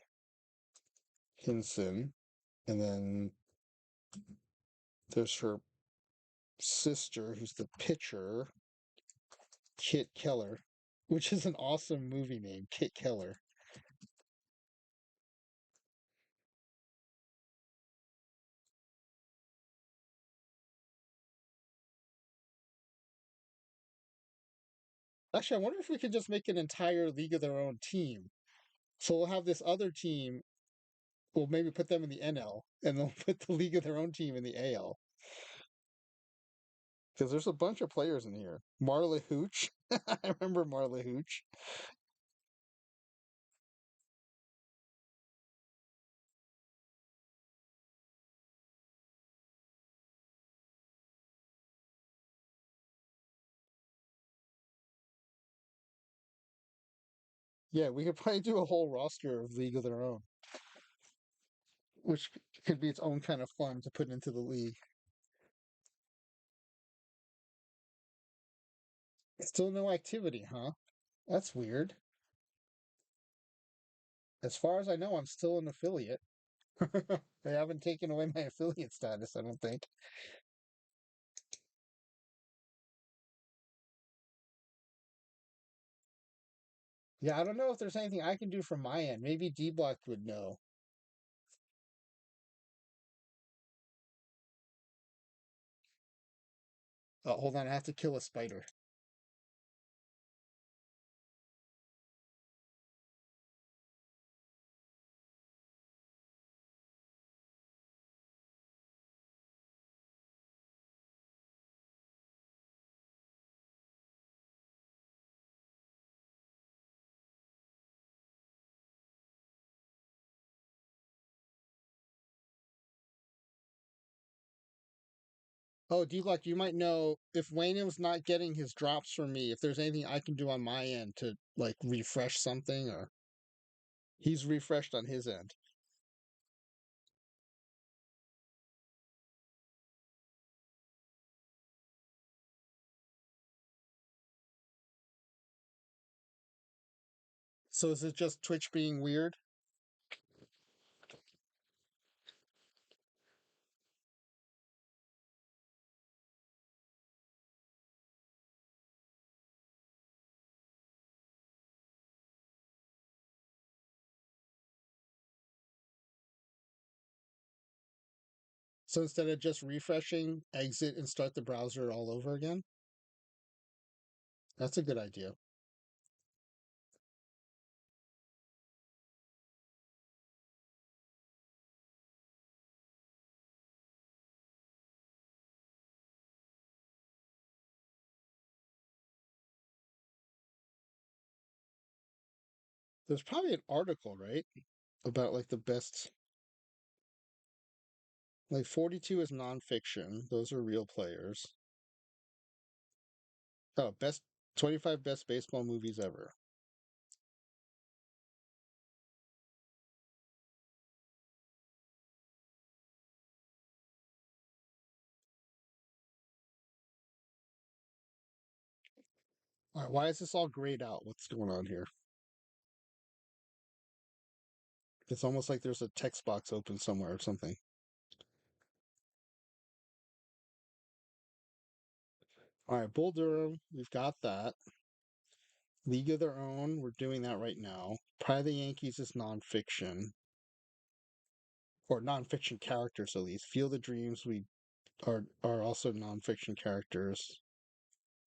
Speaker 1: Hinson, and then there's her sister, who's the pitcher, Kit Keller, which is an awesome movie name, Kit Keller. Actually, I wonder if we could just make an entire League of Their Own team. So we'll have this other team. We'll maybe put them in the NL, and they'll put the League of Their Own team in the AL. Because there's a bunch of players in here. Marla Hooch. I remember Marla Hooch. Yeah, we could probably do a whole roster of League of Their Own, which could be its own kind of fun to put into the league. Still no activity, huh? That's weird. As far as I know, I'm still an affiliate. They haven't taken away my affiliate status, I don't think. Yeah, I don't know if there's anything I can do from my end. Maybe D Block would know. Oh, hold on, I have to kill a spider. Oh, D-Lock, you might know if Waynham's not getting his drops from me, if there's anything I can do on my end to like refresh something, or he's refreshed on his end. So is it just Twitch being weird? So instead of just refreshing, exit and start the browser all over again? That's a good idea. There's probably an article, right? About like the best, like 42 is nonfiction. Those are real players. Oh, best 25 best baseball movies ever. All right, why is this all grayed out? What's going on here? It's almost like there's a text box open somewhere or something. All right, Bull Durham, we've got that. League of Their Own, we're doing that right now. Pride of the Yankees is nonfiction, or nonfiction characters at least. Field of Dreams, we are also nonfiction characters.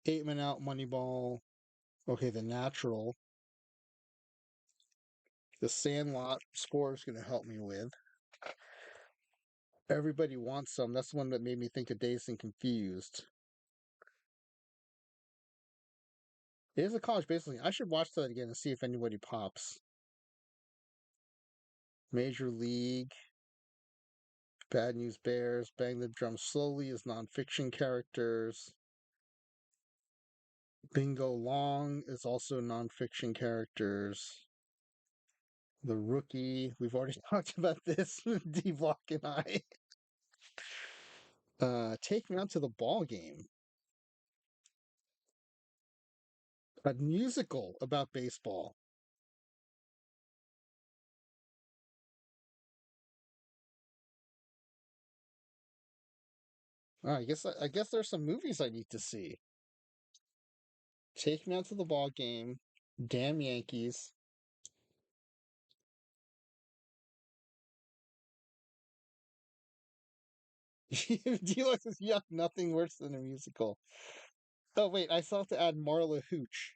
Speaker 1: Eight Men Out, Moneyball. Okay, The Natural. The Sandlot score is going to help me with. Everybody Wants Some. That's the one that made me think of Dazed and Confused. It is a college baseball. I should watch that again and see if anybody pops. Major League, Bad News Bears, Bang the Drum Slowly is nonfiction characters. Bingo Long is also nonfiction characters. The Rookie, we've already talked about this, D Block and I. Take Me Out to the Ball Game, a musical about baseball. I guess there's some movies I need to see. Take Me Out to the Ball Game, Damn Yankees. D-Lux is yuck, nothing worse than a musical. Oh wait, I still have to add Marla Hooch.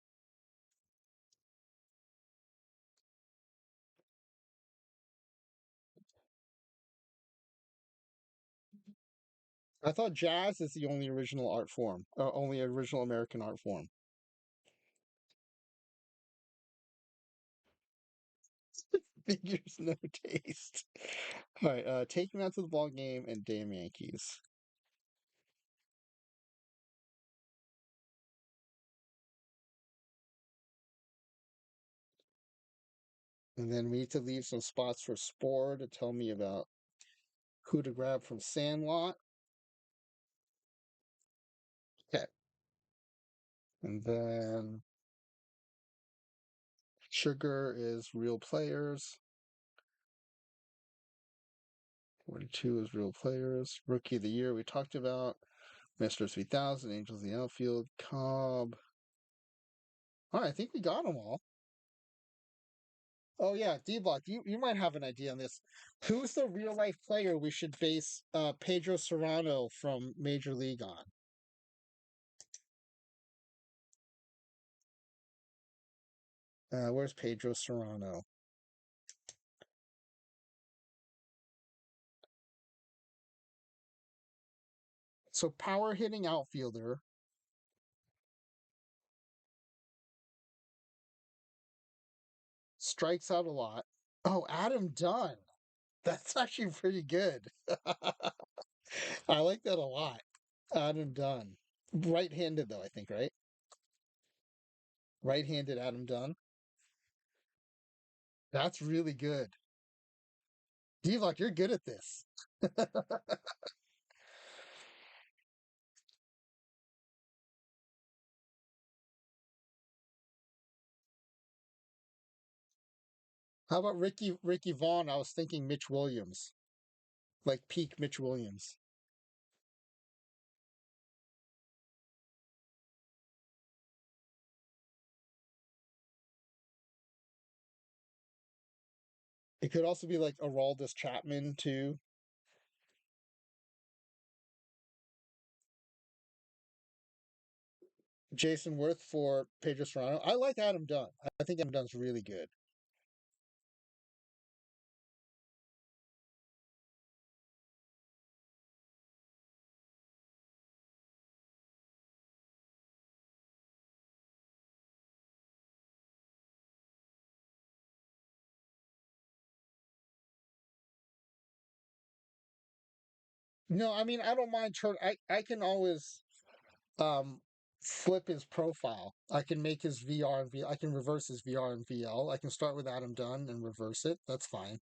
Speaker 1: I thought jazz is the only original art form, only original American art form. Figures no taste. All right, Take Me Out to the Ball Game and Damn Yankees. And then we need to leave some spots for Spore to tell me about who to grab from Sandlot. Okay. And then Sugar is real players. 42 is real players. Rookie of the Year we talked about. Mr. 3000, Angels in the Outfield, Cobb. All right, I think we got them all. Oh yeah, D Block, you might have an idea on this. Who's the real life player we should base Pedro Serrano from Major League on? Where's Pedro Serrano? So power hitting outfielder, strikes out a lot. Oh, Adam Dunn. That's actually pretty good. I like that a lot. Adam Dunn. Right-handed though, I think, right? Right-handed Adam Dunn. That's really good. Devlock, you're good at this. How about Ricky Vaughn? I was thinking Mitch Williams, like peak Mitch Williams. It could also be like Aroldis Chapman too. Jason Worth for Pedro Serrano. I like Adam Dunn. I think Adam Dunn's really good. No, I mean I don't mind. I can always um flip his profile. I can make his VR and VL. I can reverse his VR and VL. I can start with Adam Dunn and reverse it. That's fine.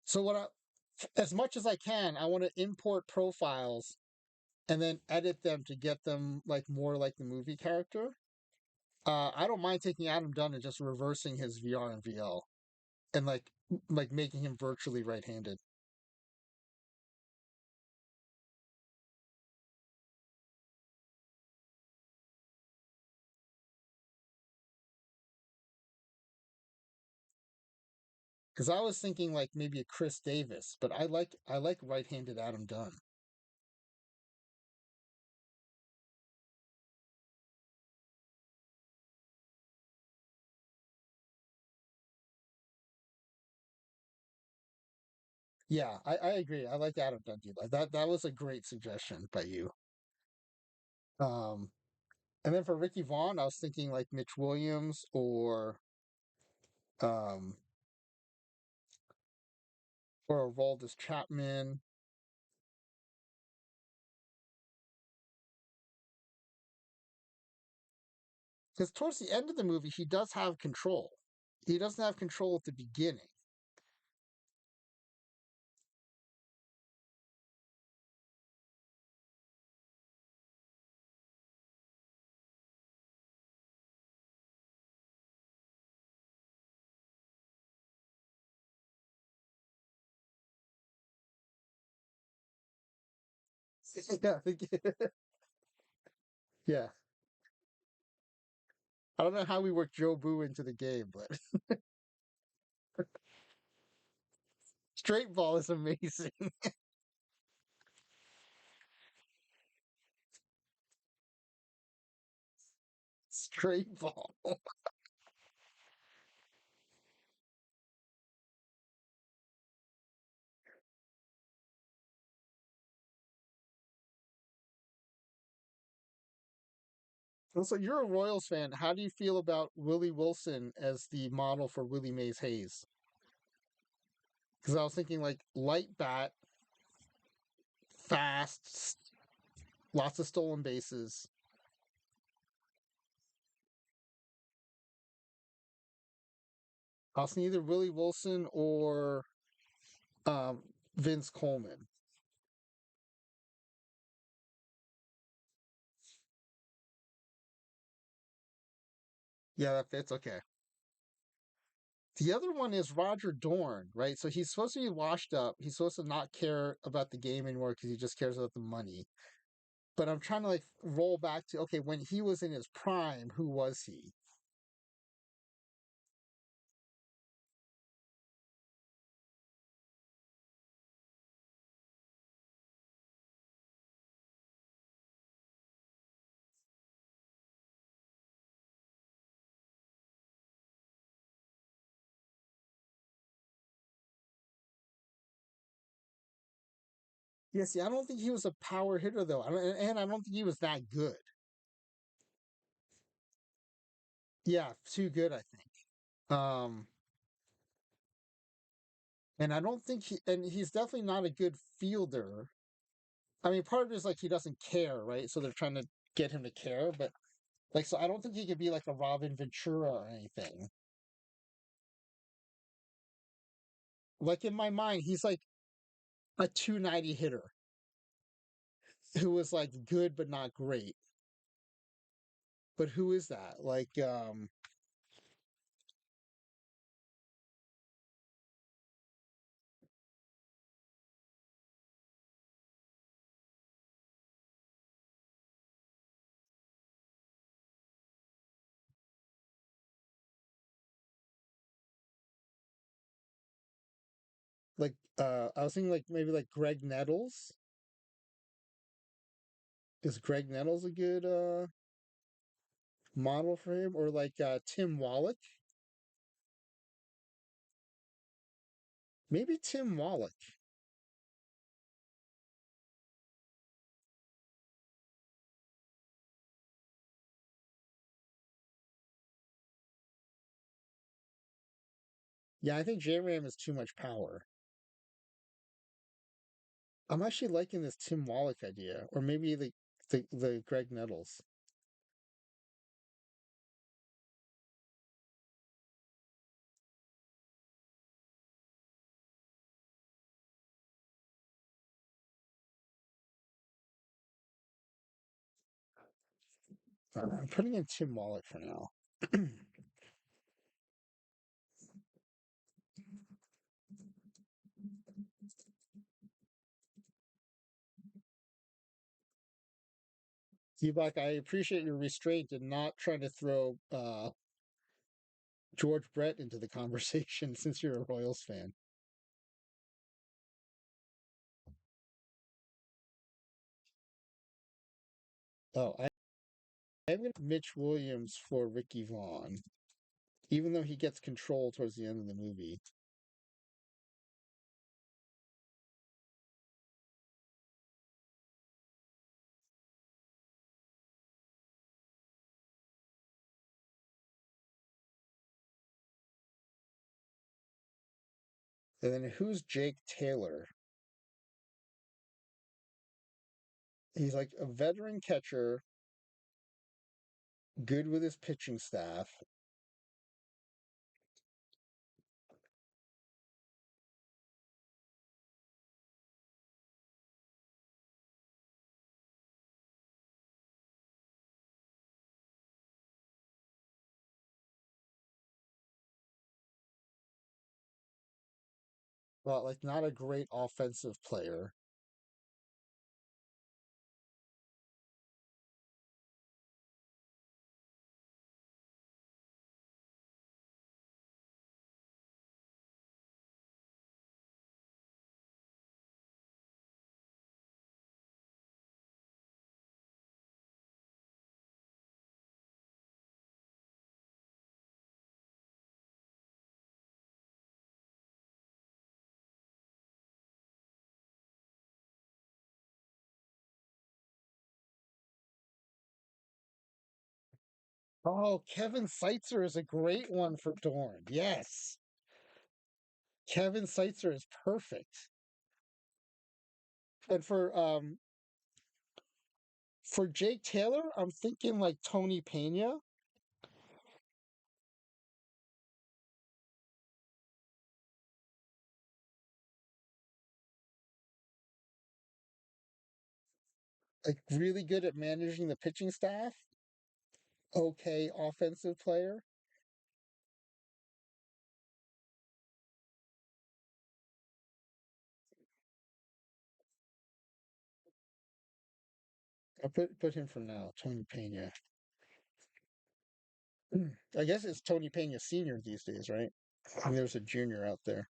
Speaker 1: So as much as I can, I want to import profiles and then edit them to get them like more like the movie character. I don't mind taking Adam Dunn and just reversing his VR and VL and like making him virtually right-handed. Because I was thinking like maybe a Chris Davis, but I like right-handed Adam Dunn. Yeah, I agree. I like Adam Dunn. That was a great suggestion by you. Um, and then for Ricky Vaughn, I was thinking like Mitch Williams um or Valdez Chapman. Because towards the end of the movie, he does have control. He doesn't have control at the beginning. Yeah, yeah. I don't know how we worked Joe Boo into the game, but straight ball is amazing. Straight ball. So you're a Royals fan. How do you feel about Willie Wilson as the model for Willie Mays Hayes? Because I was thinking like light bat, fast, lots of stolen bases. I was thinking either Willie Wilson or um, Vince Coleman. Yeah, that fits. Okay. The other one is Roger Dorn, right? So he's supposed to be washed up. He's supposed to not care about the game anymore because he just cares about the money. But I'm trying to like roll back to okay, when he was in his prime, who was he? Yeah, see, I don't think he was a power hitter though, and I don't think he was that good. Yeah, too good, I think. Um, And I don't think he's definitely not a good fielder. I mean, part of it is like he doesn't care, right? So they're trying to get him to care, but like, so I don't think he could be like a Robin Ventura or anything. Like in my mind, he's like a 290 hitter who was like good but not great. But who is that? I was thinking like maybe like Greg Nettles. Is Greg Nettles a good model for him? Or like Tim Wallach? Maybe Tim Wallach. Yeah, I think J Ram is too much power. I'm actually liking this Tim Wallach idea, or maybe the Greg Nettles. I'm putting in Tim Wallach for now. Zebak, I appreciate your restraint in not trying to throw George Brett into the conversation since you're a Royals fan. Oh, I'm going to Mitch Williams for Ricky Vaughn, even though he gets control towards the end of the movie. And then who's Jake Taylor? He's like a veteran catcher, good with his pitching staff. Well, like not a great offensive player. Oh, Kevin Seitzer is a great one for Dorn. Yes. Kevin Seitzer is perfect. And for Jake Taylor, I'm thinking like Tony Pena. Like really good at managing the pitching staff. Okay, offensive player. I'll put him for now. Tony Pena. I guess it's Tony Pena Senior these days, right? I mean, there's a junior out there.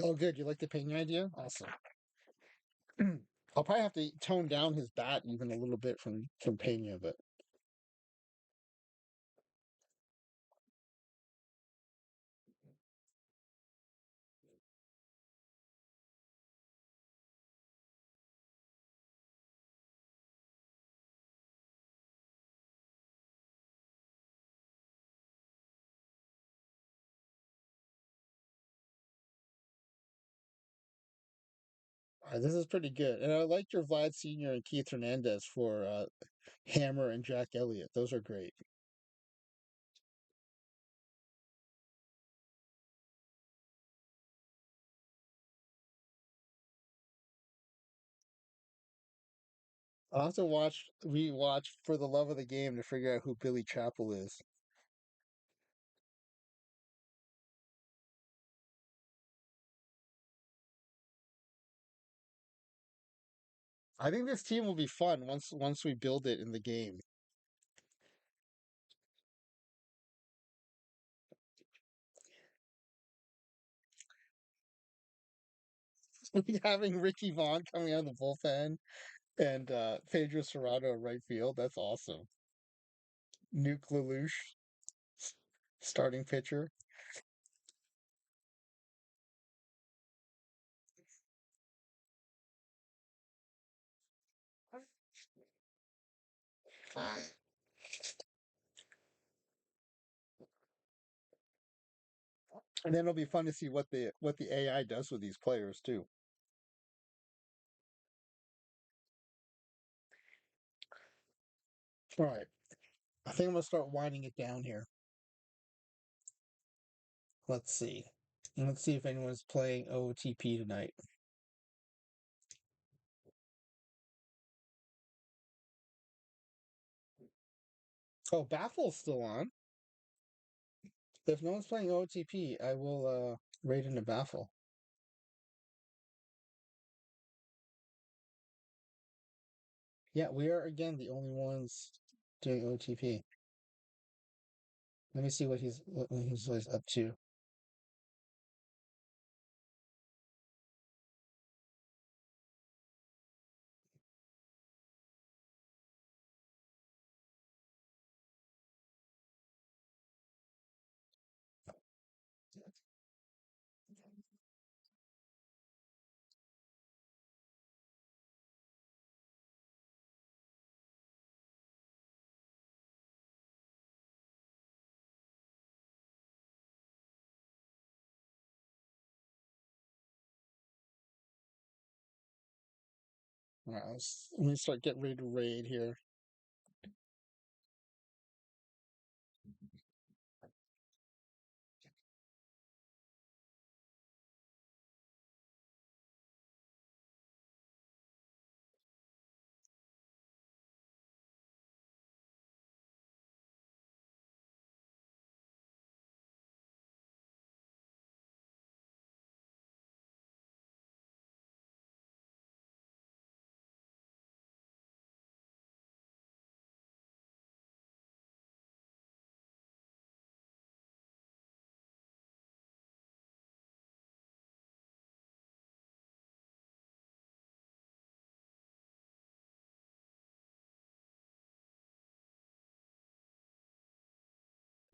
Speaker 1: Oh, good. You like the Pena idea? Awesome. I'll probably have to tone down his bat even a little bit from Pena, but This is pretty good, and I like your Vlad Senior and Keith Hernandez for Hammer and Jack Elliott. Those are great. I'll have to rewatch for the love of the game to figure out who Billy Chappell is. I think this team will be fun once we build it in the game. Having Ricky Vaughn coming out of the bullpen and Pedro Serrano at right field, that's awesome. Nuke Lelouch, starting pitcher. And then it'll be fun to see what the AI does with these players too. All right, I think I'm gonna start winding it down here. Let's see. Let's see if anyone's playing OOTP tonight. Oh, Baffle's still on. If no one's playing OOTP, I will raid into Baffle. Yeah, we are again the only ones doing OTP. Let me see what he's up to. All right, let me start getting ready to raid here.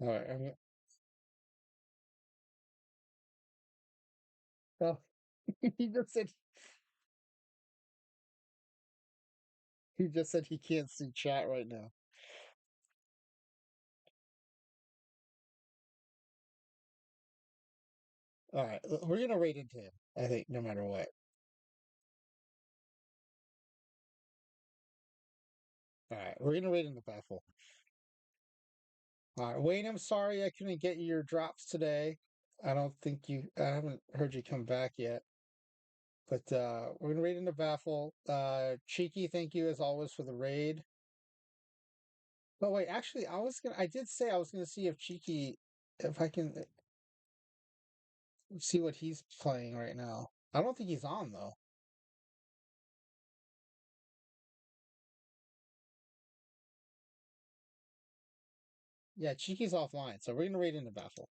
Speaker 1: All right, oh, he just said he can't see chat right now. All right, we're gonna raid into him. I think no matter what. All right, we're gonna raid into Baffle. All right, Wayne, I'm sorry I couldn't get you your drops today. I haven't heard you come back yet. But we're gonna raid into Baffle. Cheeky, thank you as always for the raid. But wait, actually, I did say I was gonna see if Cheeky, if I can see what he's playing right now. I don't think he's on though. Yeah, Cheeky's offline, so we're gonna raid into Baffle.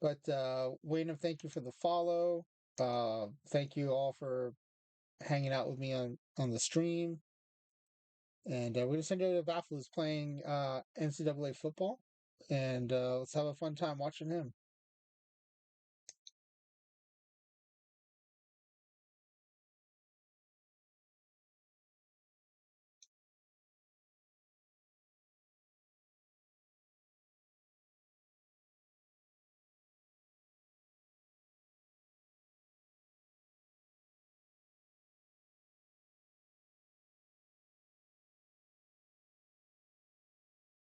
Speaker 1: But Wayne, thank you for the follow. Thank you all for hanging out with me on the stream. And we're gonna send you to Baffle who's playing NCAA football, and let's have a fun time watching him.